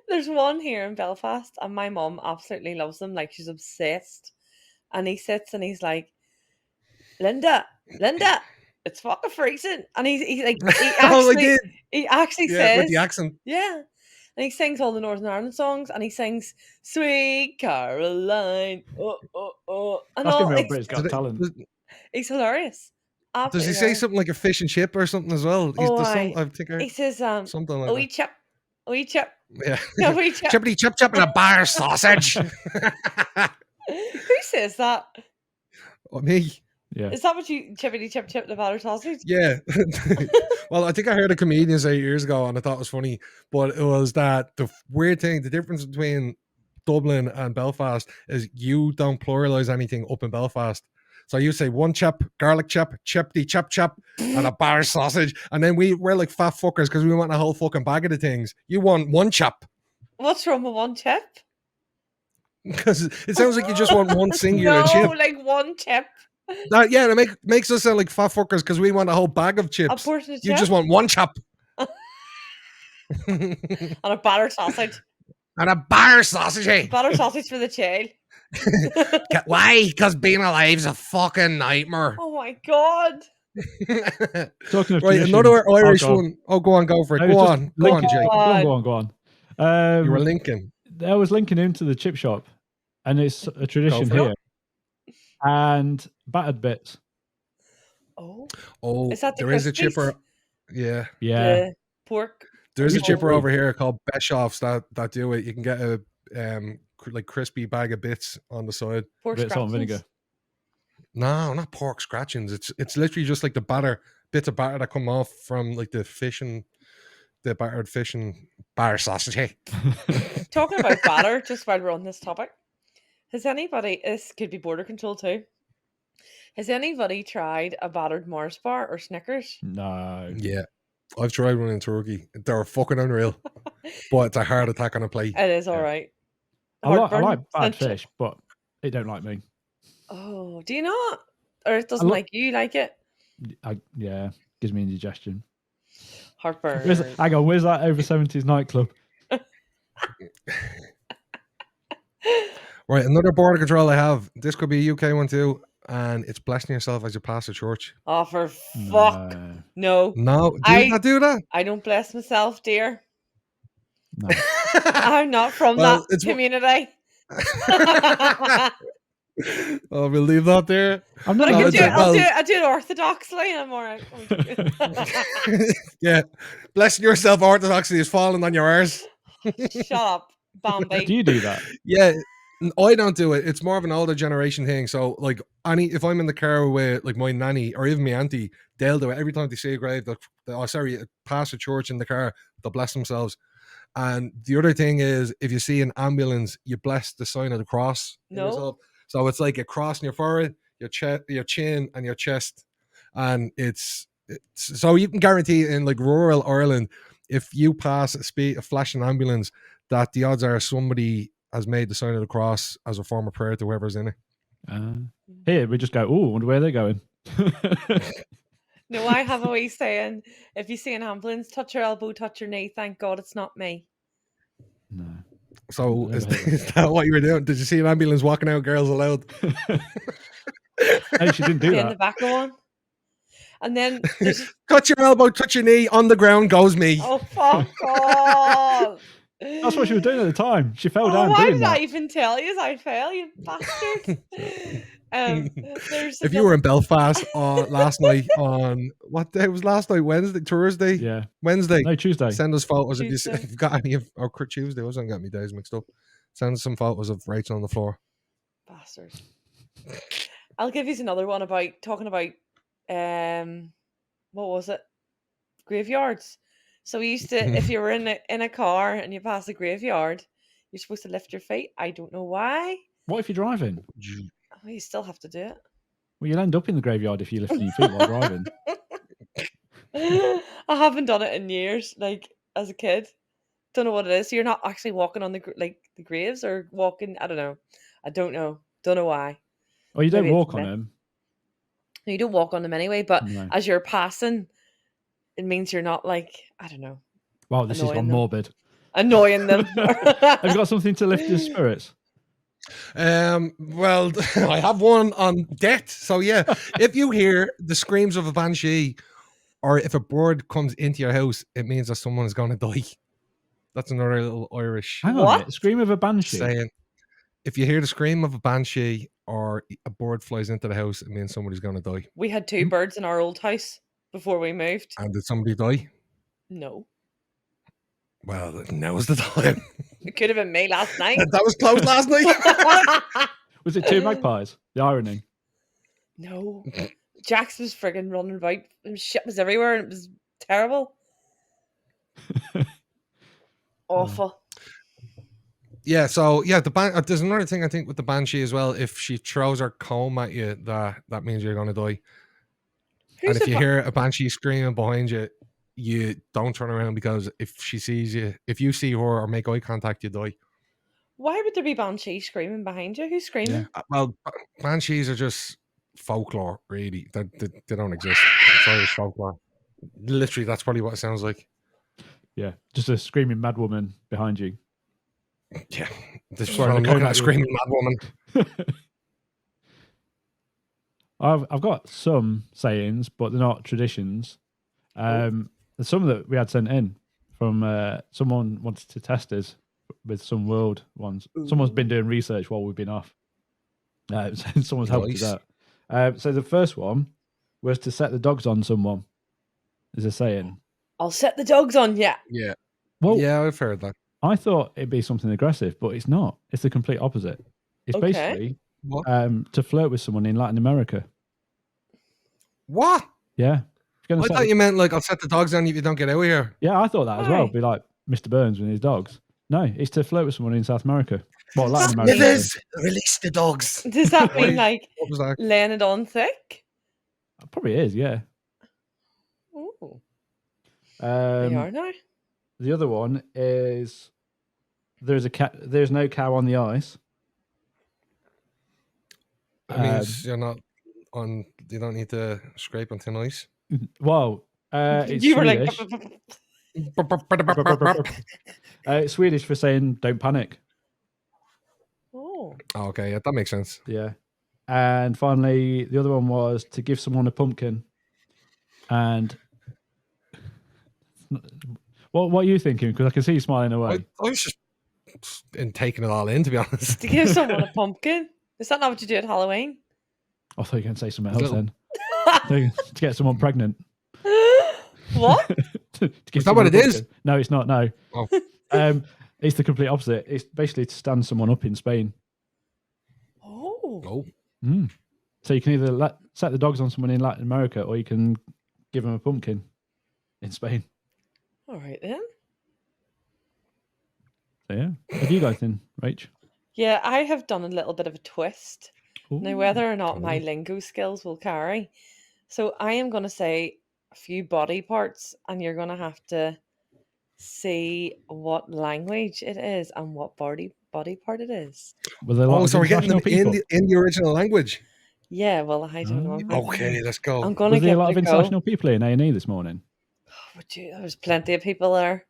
There's one here in Belfast, and my mom absolutely loves them. Like, she's obsessed. And he sits and he's like, Linda, it's fucking freezing. And he like, he Oh, I actually, did. he actually Yeah, says, with the accent. yeah. And he sings all the Northern Ireland songs, and he sings Sweet Caroline. Oh, oh, oh. And That's all, gonna be on it's- Britain's Got Talent. he's hilarious. Does Absolutely he say hilarious. something like a fish and chip or something as well? Oh, There's aye. I think He says, something like oh, chip, oh, chip, that. no, Yeah. chip. Chippity chip chip and a bar sausage. Who says that? Oh, me. Yeah. Is that what you chippity chip chip the batter sausage? Yeah. Well, I think I heard a comedian say years ago and I thought it was funny, but it was that the weird thing, the difference between Dublin and Belfast is you don't pluralize anything up in Belfast. So you say 1 chip, garlic chip, chippity chip chip, and a bar sausage. And then we're like fat fuckers because we want a whole fucking bag of the things. You want 1 chip. What's wrong with one chip? Because it sounds like you just want one singular No, chip. like one chip. Yeah, it makes us sound like fat fuckers because we want a whole bag of A chips. portion of You chip just want 1 chip. and a batter sausage. And a bar sausage, eh? Batter sausage for the child. Why? Because being alive's a fucking nightmare. Oh my god. Talking of Right, traditions, another Irish go on. one. Oh, go on, go for it. No, Go just on, link it. Jake. Go on. You were linking. I was linking into the chip shop, and it's a tradition for it. here. And battered bits. Oh, Oh, Is that the there is a Crispies? chipper. Yeah, Yeah. the pork. there's a Oh. chipper over here called Beshoffs that do it. You can get a like crispy bag of bits on the side. Pork Bits on scratchings. vinegar. No, not pork scratchings. It's literally just like the batter, bits of batter that come off from like the battered fish and bar sausage. Hey, Talking about batter, just while we're on this topic, has anybody, this could be border control too, has anybody tried a battered Mars bar or Snickers? No. yeah, I've tried one in Turkey. They're fucking unreal, but it's a heart attack on a plate. It is all Yeah. right. I like Heartburn, bad essential. fish, but it don't like me. Oh, do you not? Or it doesn't lo- like you like it? Yeah, gives me indigestion. Heartburn. Hang on, where's that over 70s nightclub? Right, another border control I have. This could be a UK one too, and it's blessing yourself as you pass the church. Oh, for fuck. No. No, do you not do that? I don't bless myself, dear. No. I'm not from Well, that community. Oh, we'll leave that there. I'm But not. I do it orthodoxly. I'm all right. Yeah, blessing yourself orthodoxy is falling on your arse. Shut up, Bambi. Do you do that? Yeah, I don't do it. It's more of an older generation thing. So, like, if I'm in the car with like my nanny or even my auntie, they'll do it every time they see a grave. Pass a church in the car, they'll bless themselves. And the other thing is, if you see an ambulance, you bless the sign of the cross. No. So it's like a cross in your forehead, your chin, and your chest, and it's so you can guarantee in like rural Ireland, if you pass a flashing ambulance, that the odds are somebody has made the sign of the cross as a form of prayer to whoever's in it. Here we just go, oh, wonder where they're going. No, I have a way saying, if you see an ambulance, touch your elbow, touch your knee. Thank God it's not me. No. So is that what you were doing? Did you see an ambulance walking out Girls Aloud? Hey, she didn't do that. In the back of one. And then touch your elbow, touch your knee, on the ground goes me. Oh, fuck off. That's what she was doing at the time. She fell down. Why doing did that. I even tell you I fell, you bastard? If you were in Belfast last night on what day was last night? Wednesday, Thursday? Yeah. Wednesday. No, Tuesday. Send us photos if you've got any of Tuesday. I wasn't getting my days mixed up. Send us some photos of Rachel on the floor. Bastard. I'll give you another one about talking about what was it? Graveyards. So we used to, if you were in a car and you pass a graveyard, you're supposed to lift your feet. I don't know why. What if you're driving? Oh, you still have to do it. Well, you'll end up in the graveyard if you lift your feet while driving. I haven't done it in years, like as a kid. Don't know what it is. So you're not actually walking on the graves or walking. I don't know. Don't know why. Well, you don't walk on them. No, you don't walk on them anyway. But No. as you're passing, it means you're not like, I don't know. Wow, this is gone morbid. Annoying them. Have you got something to lift your spirits? Well, I have one on death. So yeah, if you hear the screams of a banshee, or if a bird comes into your house, it means that someone is going to die. That's another little Irish. Hang on, the scream of a banshee. Saying, if you hear the scream of a banshee or a bird flies into the house, it means somebody's going to die. We had 2 birds in our old house before we moved. And did somebody die? No. Well, now's the time. It could have been me last night. That was close last night. Was it 2 magpies? The irony. No. Jax was friggin' running about. Shit was everywhere and it was terrible. Awful. Yeah, so yeah, there's another thing I think with the banshee as well. If she throws her comb at you, that means you're gonna die. And if you hear a banshee screaming behind you, you don't turn around, because if she sees you, if you see her or make eye contact, you die. Why would there be banshees screaming behind you? Who's screaming? Yeah. Well, banshees are just folklore, really. They don't exist. It's Irish folklore. Literally, that's probably what it sounds like. Yeah, just a screaming mad woman behind you. Yeah, this is what I'm looking at, a screaming mad woman. I've got some sayings, but they're not traditions. There's some that we had sent in from someone wanted to test us with some world ones. Someone's been doing research while we've been off. Someone's helped us out. So the first one was to set the dogs on someone. Is a saying. I'll set the dogs on you. Yeah. Well, yeah, I've heard that. I thought it'd be something aggressive, but it's not. It's the complete opposite. It's basically to flirt with someone in Latin America. What? Yeah. I thought you meant like, I'll set the dogs on you if you don't get out of here. Yeah, I thought that as well. Be like Mr. Burns with his dogs. No, it's to flirt with someone in South America. Well, Latin America. Release the dogs. Does that mean like what was that? laying it on thick? It probably is, yeah. Ooh. They are now. The other one is there's no cow on the ice. That means you're not on. You don't need to scrape on thin ice. Well, it's You were Swedish. like, It's Swedish for saying "don't panic." oh, Okay, yeah, that makes sense. Yeah. And finally, the other one was to give someone a pumpkin. And what are you thinking? Because I can see you smiling away. I was just taking it all in, to be honest. to give someone a pumpkin. Is that not what you do at Halloween? I thought you were going to say something else Little- then. To get someone pregnant. What? To give Is that what someone a it is? pumpkin. No, it's not. No. Oh. It's the complete opposite. It's basically to stand someone up in Spain. Oh. Oh, Mm. So you can either set the dogs on someone in Latin America, or you can give them a pumpkin in Spain. All right then. So yeah, have you guys been, Rach? Yeah, I have done a little bit of a twist. Now, whether or not cool. my lingo skills will carry. So I am going to say a few body parts, and you're going to have to see what language it is and what body part it is. Were there a lot of so we're getting them international people? in the original language. Yeah, well, I don't know. Okay, let's go. I'm going Was to there a give lot it of a go. international people in A&E this morning? Would you? There was plenty of people there.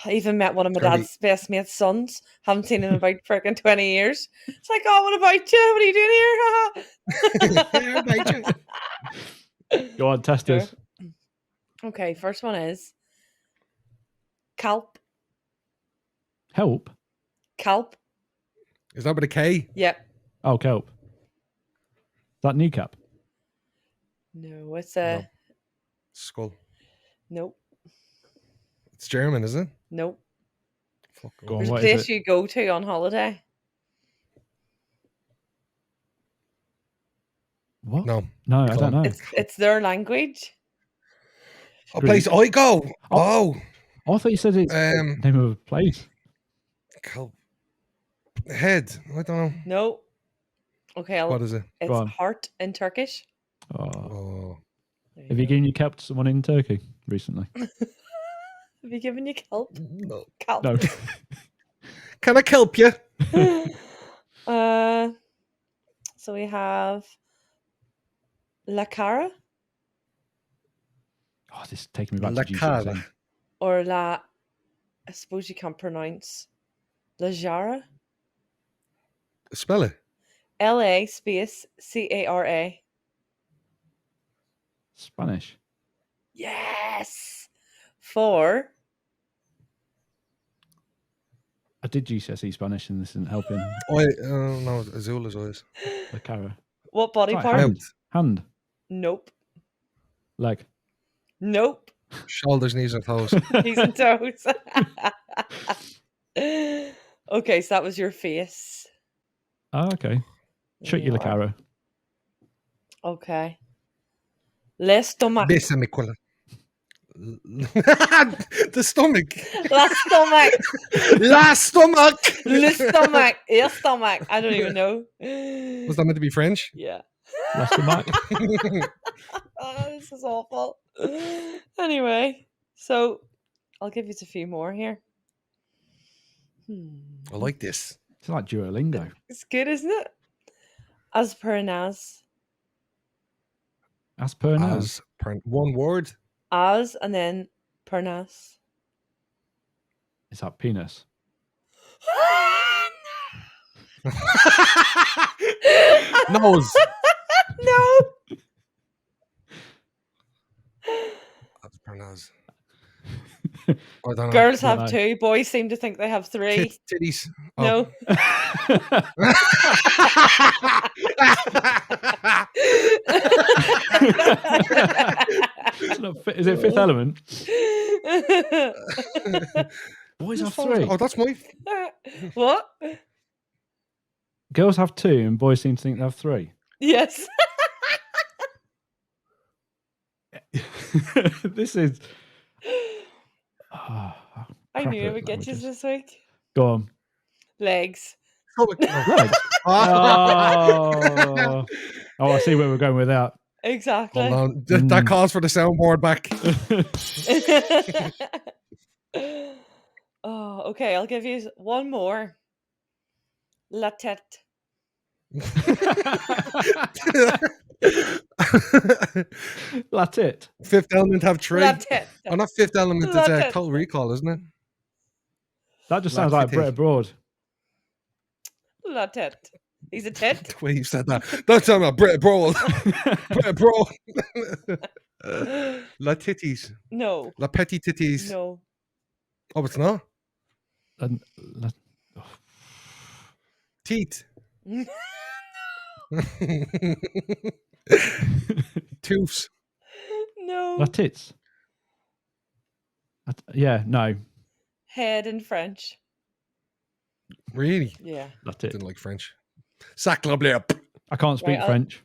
I even met one of my Kirby. dad's best mate's sons. Haven't seen him in about freaking 20 years. It's like, oh, what about you? What are you doing here? Go on, test Sure. us. Okay, first one is Calp. Help? Calp. Is that with a K? Yep. Oh, kelp. Is that kneecap? No, it's No. Skull. Nope. It's German, is it? Nope. Fuck. Go on, There's a what is place it? you go to on holiday. What? No. No, I Come don't on. know. It's their language. A place I go. Oh. I thought you said it's the name of a place. Head. I don't know. No. Okay, What is it? it's Go on. heart in Turkish. Oh. Oh. There Have you go. given your kelp to someone in Turkey recently? Have you given you kelp? No. Kelp. No. Can I help you? So we have La Cara Oh, this is taking me back La to Cara. GCSE. or I suppose you can't pronounce La Jara. Spell it. LA space CARA. Spanish. Yes. 4. I did GCSE Spanish and this isn't helping. No, Azula's eyes. La cara. What body Right, part? hand. Hand. Nope. Leg. Nope. Shoulders, knees, and toes. Knees and toes. Okay, so that was your face. Oh, okay. There Shut you you, La are. cara. Okay. Le stomach. Bésame con la- The stomach. La stomach. La stomach. Le stomach. Le stomach. I don't even know. Was that meant to be French? Yeah. La stomach. Oh, this is awful. Anyway, so I'll give you a few more here. I like this. It's like Duolingo. It's good, isn't it? As per Nas. As per now. As per one word. As and then per Nas. Is that penis? Nose. No. As per nose. I don't know. Girls don't have know. 2. Boys seem to think they have 3. Titties. Oh. No. It's not is it Fifth Element? Boys have 3. Oh, that's my. What? Girls have 2 and boys seem to think they have 3. Yes. This is. I crap knew it at would get you languages. this week. Go on. Legs. Oh, Legs. Oh, I see where we're going with that. Exactly. Hold on. That calls for the soundboard back. Oh, okay. I'll give you one more. La tête. That's it. Fifth Element have three. La tête. Oh, not Fifth Element. La It's tête. Total Recall, isn't it? That just La sounds like tête. Brit Abroad. La tête. He's a tit. The way you said that. That's talking about Brit Brawl. Brit Brawl. La titties. No. La petty titties. No. Oh, it's not? Teeth. Toofs. No. La tits. Yeah, no. Head in French. Really? Yeah. That's it. Didn't like French. Sacre bleu. I can't speak Right, French.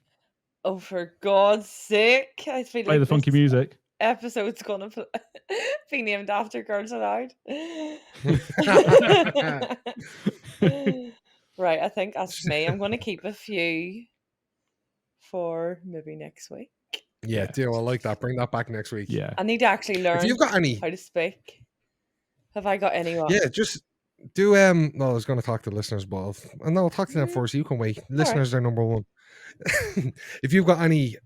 Oh, for God's sake. I feel Play like the funky this music. episode's going to be named after Girls Aloud. Right, I think that's me. I'm going to keep a few for maybe next week. Yeah, do. I like that. Bring that back next week. Yeah. I need to actually learn If you've got any, how to speak. Have I got any? yeah, just do. No, I was going to talk to listeners, but I'll talk to them first. You can wait. Listeners are number one. If you've got any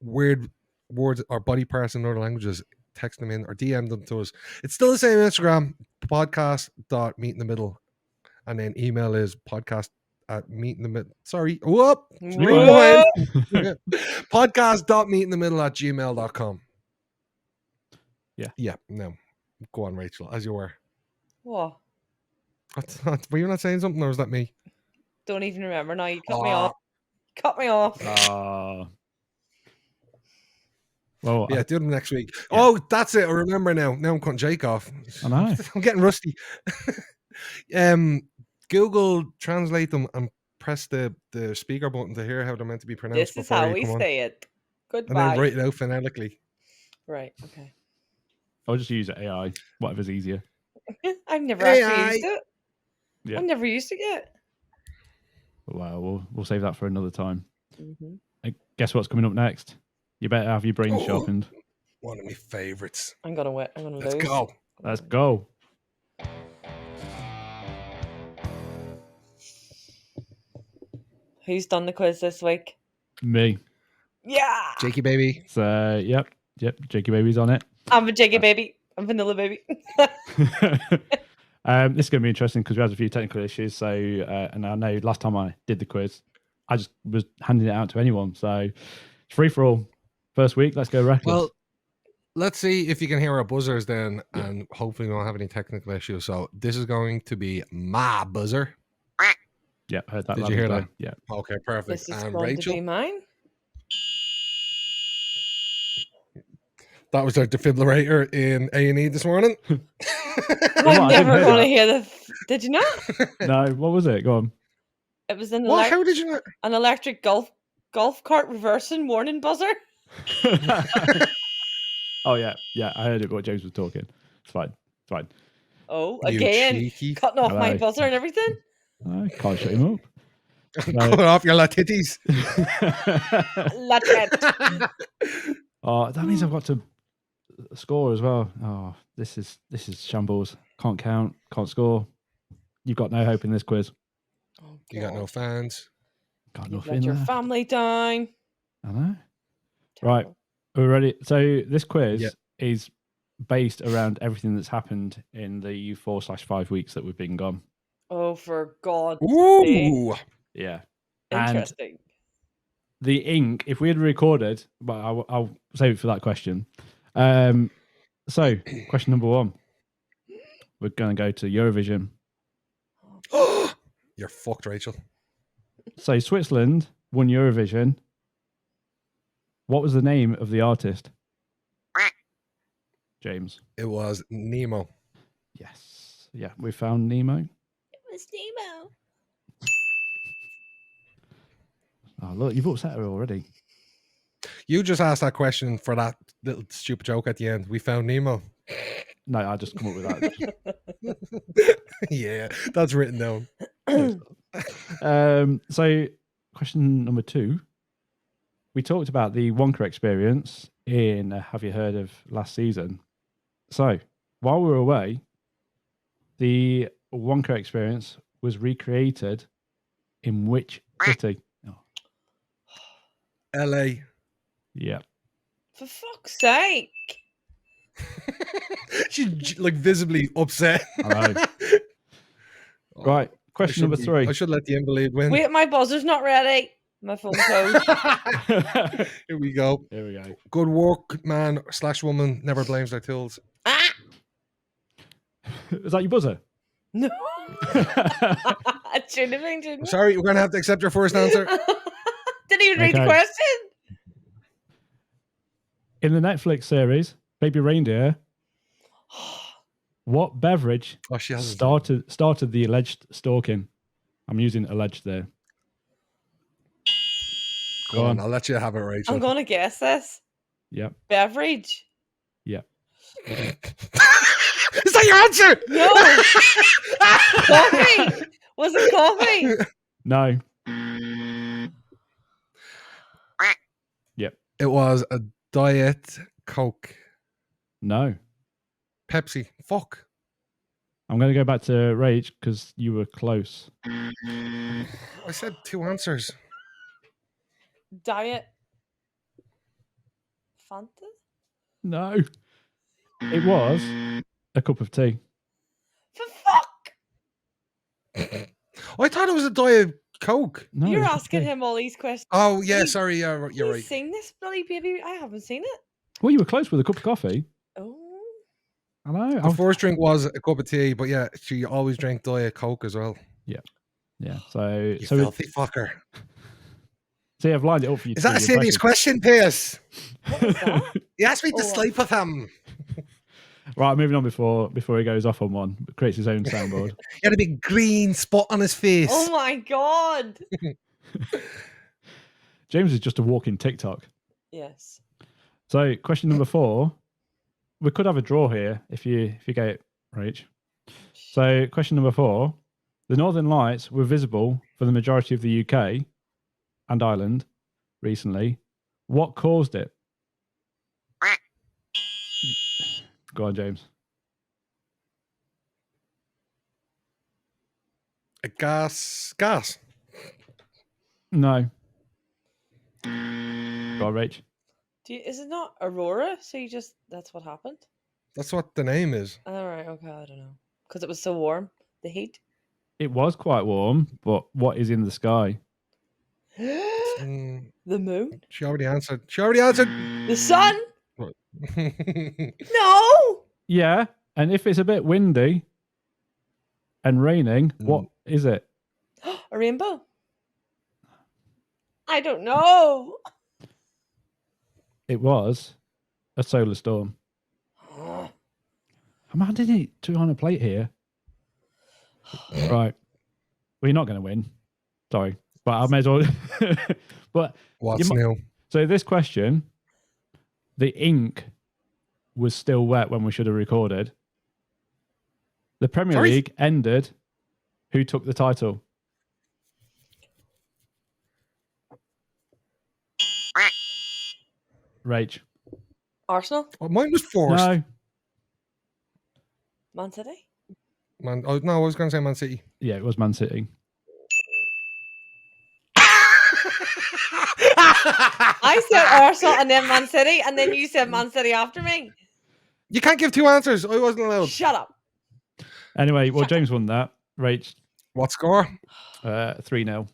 weird words or body parts in other languages, text them in or DM them to us. It's still the same Instagram, podcast.meetinthemiddle, and then email is podcast@meetinthemiddle. Sorry, whoop, rewind. podcast.meetinthemiddle@gmail.com. Yeah. No, go on, Rachel, as you were. What? Were you not saying something, or was that me? Don't even remember now. You cut me off. Cut me off. Well, Yeah, do them next week. Yeah. Oh, that's it. I remember now. Now I'm cutting Jake off. I know. I'm getting rusty. Google translate them and press the speaker button to hear how they're meant to be pronounced. This is how we say it. And Goodbye. then write it out phonetically. Right. Okay. I'll just use AI. Whatever's easier. I've never actually used it. Yeah. I've never used it yet. Well, we'll save that for another time. Mm-hmm. Guess what's coming up next? You better have your brain sharpened. One of my favorites. I'm gonna wait. I'm gonna Let's lose. go. Let's go. Who's done the quiz this week? Me. Yeah. Jakey baby. So yep. Jakey baby's on it. I'm a Jakey baby. I'm vanilla baby. This is going to be interesting because we had a few technical issues. So, and I know last time I did the quiz, I just was handing it out to anyone. So, it's free for all. First week, let's go reckless. Well, let's see if you can hear our buzzers then, and hopefully we won't have any technical issues. So, this is going to be my buzzer. Yeah, heard that. Did you hear that? Yeah. Okay, perfect. This is And going Rachel, to be mine. that was our defibrillator in A&E this morning. I'm never going to hear the. Did you not? No, what was it? Go on. It was an, How did you not? An electric golf cart reversing warning buzzer. Oh yeah, I heard it. What James was talking. It's fine. Oh, You again, cheeky. cutting off my Hello. buzzer and everything. I can't shut him up. Cut off your latities. Oh, that means I've got to score as well. Oh, this is shambles. Can't count. Can't score. You've got no hope in this quiz. Oh, You got no fans. Got You've nothing let your left. family down. I know. Right, we're ready. So this quiz Yep. is based around everything that's happened in the 4/5 weeks that we've been gone. Oh, for God's sake. Ooh. Yeah. Interesting. The ink, if we had recorded, but I'll save it for that question. So, question number 1. We're going to go to Eurovision. You're fucked, Rachel. So, Switzerland won Eurovision. What was the name of the artist? James. It was Nemo. Yes. Yeah, we found Nemo. It was Nemo. Oh, look, you've upset her already. You just asked that question for that little stupid joke at the end. We found Nemo. No, I just come up with that. Yeah, that's written down. So, question number 2. we talked about the Wonka experience in Have You Heard of last season? So while we were away, the Wonka experience was recreated in which city? Oh, LA. yeah. For fuck's sake. She's like visibly upset. I know. Oh, Right. Question number 3. I should let the invalid win. Wait, my buzzer's not ready. My phone closed. Here we go. Here we go. Good work, man / woman. Never blames their tools. Ah! Is that your buzzer? No. It should have been, I'm shouldn't sorry, we're gonna have to accept your first answer. it? Didn't even read the Okay. question. In the Netflix series Baby Reindeer, what beverage Oh, she has started the alleged stalking? I'm using alleged there. Go on, I'll let you have it, Rachel. I'm going to guess this. Yep. Beverage. Yep. Is that your answer? No. Coffee. Was it coffee? No. Yep. It was a Diet Coke. No. Pepsi. Fuck. I'm going to go back to Rach because you were close. I said 2 answers. Diet. Fanta? No. It was a cup of tea. For fuck. I thought it was a Diet Coke. No, You're it was a asking tea. him all these questions. Oh, yeah, He's- sorry. Yeah, you're You've right. seen this bloody baby? I haven't seen it. Well, you were close with a cup of coffee. Oh. I know. The first drink was a cup of tea, but yeah, she always drank Diet Coke as well. Yeah. So, You so filthy fucker. see, I've lined it up for you. Is to that a do serious your question, Pierce? What was that? He asked me to Oh. sleep with him. Right, moving on before he goes off on one, creates his own soundboard. He had a big green spot on his face. Oh my god. James is just a walking TikTok. Yes. So, question number 4. We could have a draw here if you get it, Rach. So, question number 4. The Northern Lights were visible for the majority of the UK and Ireland recently. What caused it? Go on, James. A gas. No. Go on, Rach. Is it not Aurora? So that's what happened? That's what the name is. All right. Okay. I don't know. Because it was so warm. The heat. It was quite warm, but what is in the sky? The Mm, moon? she already answered. The sun? Right. No! Yeah, and if it's a bit windy and raining, what is it? A rainbow? I don't know. It was a solar storm. I'm adding it to on a plate here. Right. Well, you're not going to win. Sorry. But I may as well. But What's You new? so this question, the ink was still wet when we should have recorded. The Premier Sorry? League ended. Who took the title? Rach. Arsenal? Oh, mine was forced. No. Man City? Man, oh, no, I was going to say Man City. Yeah, it was Man City. I said Arsenal and then Man City, and then you said Man City after me. You can't give 2 answers. I wasn't allowed. Shut up. Anyway, well, James won that. Rach, What score? 3-0.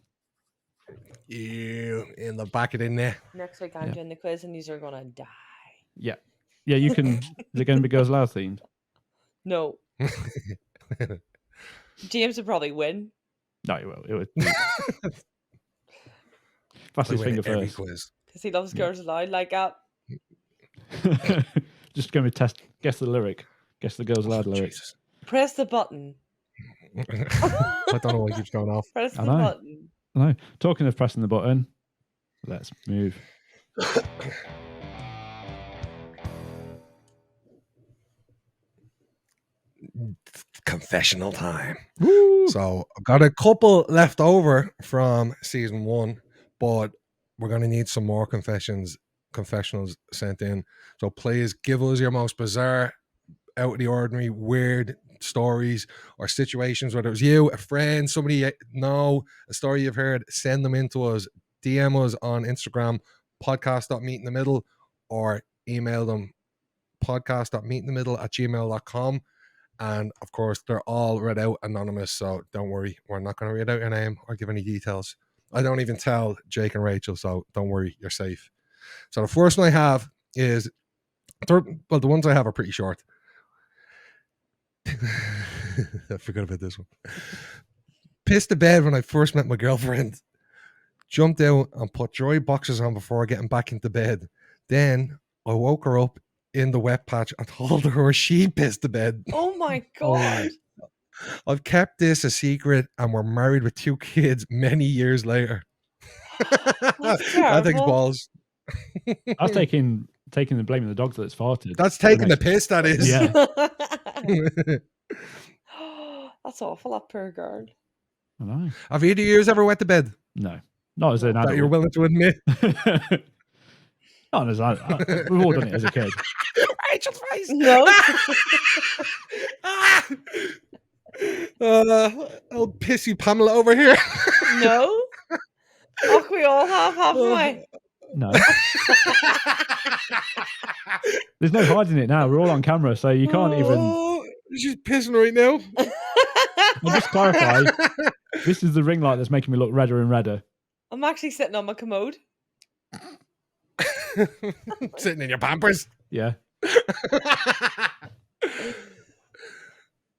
You in the back of in there. Next week I'm Yeah. doing the quiz and these are going to die. Yeah. Yeah, you can. Is it going to be Girls Aloud themed? No. James would probably win. No, it will. It would. Fastest I win finger every first. quiz. Because he loves Girls Aloud like that. Just going to guess the lyric. Guess the Girls Aloud lyric. Jesus. Press the button. I don't know why it keeps going off. Press I the know. button. No. Talking of pressing the button, let's move. Confessional time. Woo! So I've got a couple left over from season 1, but we're going to need some more confessionals sent in. So please give us your most bizarre, out of the ordinary, weird stories or situations, whether it was you, a friend, somebody you know, a story you've heard. Send them in to us. DM us on Instagram, podcast.meetinthemiddle, or email them podcast.meetinthemiddle@gmail.com. And of course, they're all read out anonymous, so don't worry, we're not going to read out your name or give any details. I don't even tell Jake and Rachel, so don't worry, you're safe. So the first one I have is, the ones I have are pretty short. I forgot about this one. Pissed the bed when I first met my girlfriend. Jumped out and put dry boxes on before getting back into bed. Then I woke her up in the wet patch and told her she pissed the bed. Oh my God. I've kept this a secret and we're married with 2 kids many years later. That's That takes terrible. balls. That's taking the blame of the dog that's farted. That's taking the piss, that is. Yeah. That's awful, that poor girl. I know. Have either of you ever wet the bed? No, not as an That adult. you're willing to admit? Not as an adult. We've all done it as a kid. Rachel's face. No. Old pissy Pamela over here. No. Oh, we all have, haven't we? No. There's no hiding it now. We're all on camera, so you can't even. Oh, she's pissing right now. I'll just clarify. This is the ring light that's making me look redder and redder. I'm actually sitting on my commode. Sitting in your Pampers. Yeah.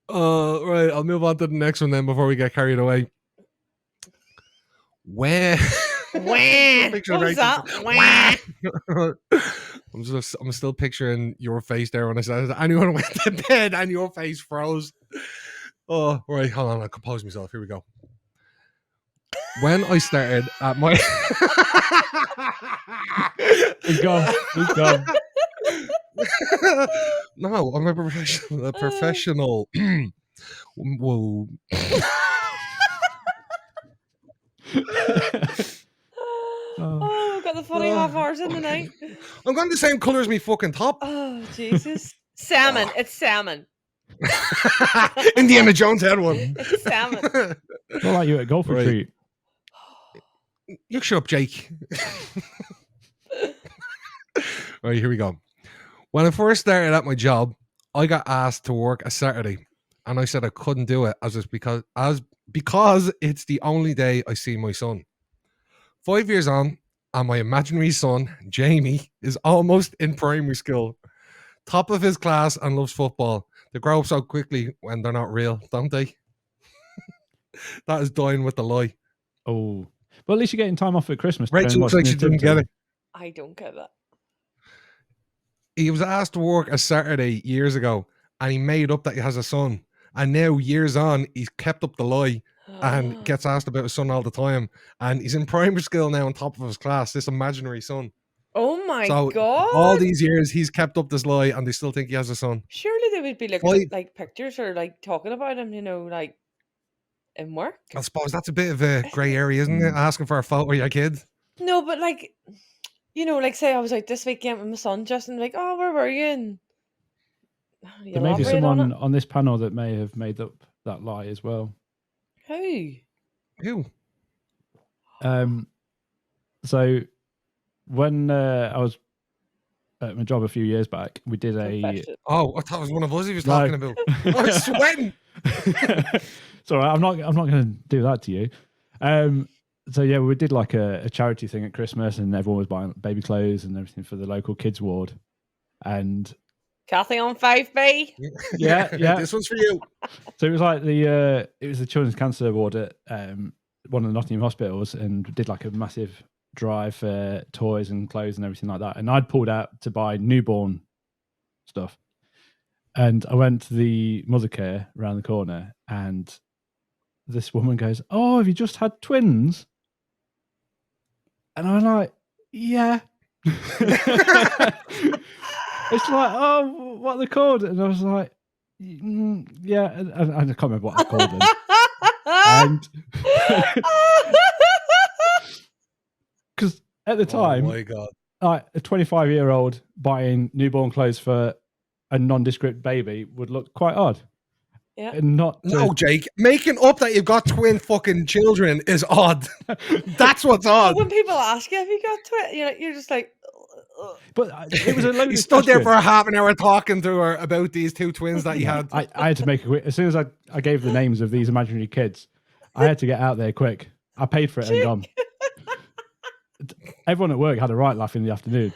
Right, I'll move on to the next one then before we get carried away. When? What was that? I'm still picturing your face there when I said anyone went to bed and your face froze. Oh, right, hold on, I'll compose myself. Here we go. When I started at my He's gone. He's gone. No, I'm a professional. Whoa. Oh, I've got the funny half hours in the night. I'm going the same colour as me fucking top. Oh, Jesus. Salmon. It's salmon. Indiana Jones had one. It's salmon. Not like you at a golf Right. retreat. You shut up, Jake. Right, here we go. When I first started at my job, I got asked to work a Saturday, and I said I couldn't do it because it's the only day I see my son. 5 years on, and my imaginary son, Jamie, is almost in primary school. Top of his class and loves football. They grow up so quickly when they're not real, don't they? That is dying with the lie. Oh. But at least you're getting time off at Christmas. to go and Rachel watch looks like she didn't get Nativity. it. I don't get that. He was asked to work a Saturday years ago, and he made up that he has a son. And now, years on, he's kept up the lie and gets asked about his son all the time. And he's in primary school now on top of his class, this imaginary son. Oh my So God. all these years, he's kept up this lie, and they still think he has a son. Surely they would be looking Why- at like pictures or like talking about him, you know, like in work. I suppose that's a bit of a grey area, isn't it? Asking for a photo of your kid. No, but like, you know, like say I was out this weekend with my son, Justin, like, oh, where were you? And you There may be elaborate on someone it? on this panel that may have made up that lie as well. Who? Who? So when I was at my job a few years back, we did a. Confession. Oh, I thought it was one of us he was No. talking about. I'm sweating. Sorry, I'm not going to do that to you. So yeah, we did like a charity thing at Christmas, and everyone was buying baby clothes and everything for the local kids ward. And Kathy on 5B. yeah. This one's for you. So it was like it was the children's cancer ward at one of the Nottingham hospitals, and did like a massive drive for toys and clothes and everything like that. And I'd pulled out to buy newborn stuff, and I went to the mother care around the corner, and this woman goes, "Oh, have you just had twins?" And I'm like, "Yeah." It's like, "Oh, what are they called?" And I was like, "Yeah," and I can't remember what I called them. And because At the Oh time, my god. like a 25-year-old buying newborn clothes for a nondescript baby would look quite odd. Yeah. And not to, No, Jake. Making up that you've got twin fucking children is odd. That's what's odd. When people ask you, have you got twins? You're just like, but it was a loaded He stood there question. for a half an hour talking to her about these two twins that he had. I had to make a quick. As soon as I gave the names of these imaginary kids, I had to get out there quick. I paid for it and gone. Everyone at work had a right laugh in the afternoon.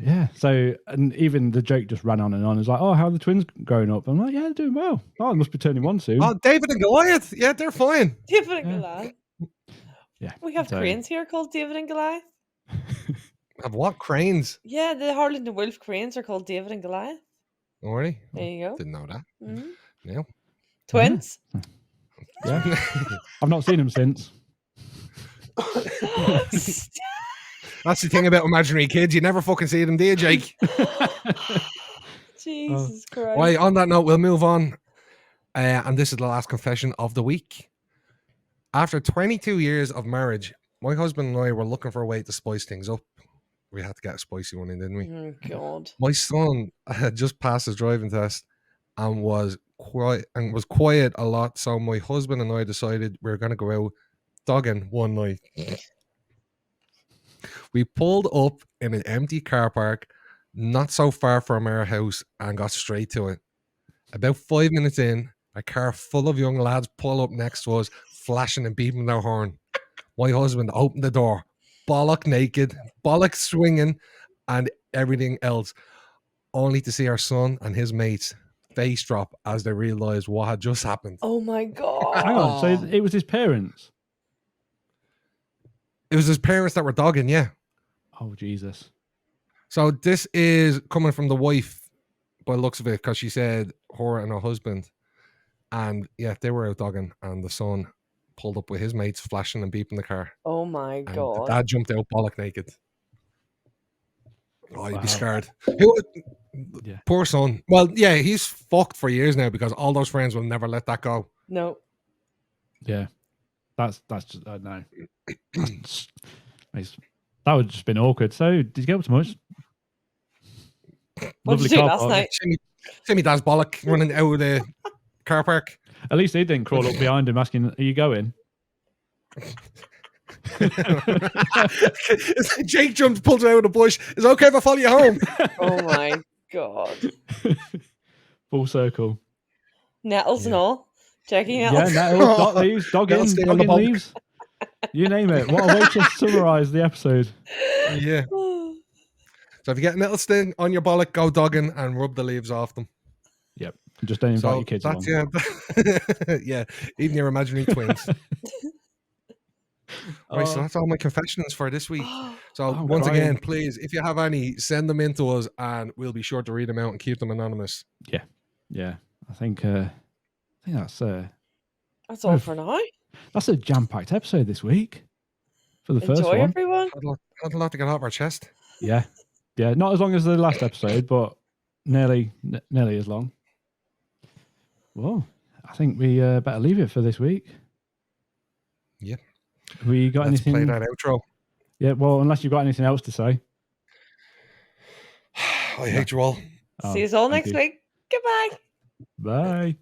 yeah. So and even the joke just ran on and on. It's like, oh, how are the twins growing up? I'm like, yeah, they're doing well. Oh, they must be turning one soon. Oh, David and Goliath. Yeah, they're fine. David and Goliath. Yeah. We have So- cranes here called David and Goliath. Have what? Cranes? Yeah, the Harland and Wolff cranes are called David and Goliath. Already? There you go. Didn't know that. Mhm. No. Twins. Yeah. I've not seen them since. That's the thing about imaginary kids. You never fucking see them, do you, Jake? Jesus Christ. Right, on that note, we'll move on. And this is the last confession of the week. After 22 years of marriage, my husband and I were looking for a way to spice things up. We had to get a spicy one in, didn't we? Oh, God. My son had just passed his driving test and was quiet a lot. So my husband and I decided we were going to go out dogging one night. We pulled up in an empty car park, not so far from our house, and got straight to it. About 5 minutes in, a car full of young lads pull up next to us, flashing and beeping their horn. My husband opened the door, bollock naked, bollock swinging, and everything else, only to see our son and his mates face drop as they realised what had just happened. Oh, my God. Hang on. So it was his parents. It was his parents that were dogging, yeah. Oh, Jesus. So this is coming from the wife, by the looks of it, because she said her and her husband, and yeah, they were out dogging, and the son pulled up with his mates, flashing and beeping the car. Oh, my And God. the dad jumped out bollock naked. Oh, he'd Wow. be scared. Yeah. Poor son. Well, yeah, he's fucked for years now because all those friends will never let that go. No. Yeah. That's just, no. That would have just been awkward. So, did you get up to much? What did you do car last park. night? See me dad's bollock running out of the car park. At least he didn't crawl up behind him asking, are you going? Jake jumps, pulls it out of the bush. Is it okay if I follow you home? Oh, my God. Full circle. Nettles and Yeah. all. Jackie Yeah, nettles. nettles, dot leaves, Nettles stay on the dogging bulk. leaves. You name it. What a way to summarise the episode. Yeah. So if you get nettle sting on your bollock, go dogging and rub the leaves off them. Yep. Just don't invite your kids along. Yeah, yeah, even your imaginary twins. Right, so that's all my confessions for this week. So I'm once crying. again, please, if you have any, send them in to us and we'll be sure to read them out and keep them anonymous. Yeah. I think that's That's all for now. a jam-packed episode this week for the first Enjoy, one. everyone. Had a lot to get off our chest. Yeah. Not as long as the last episode, but nearly as long. Well, I think we better leave it for this week. Yep. We got Let's anything? play that outro. Yeah. Well, unless you've got anything else to say. I hate you all. See you all thank next you. week. Goodbye. Bye.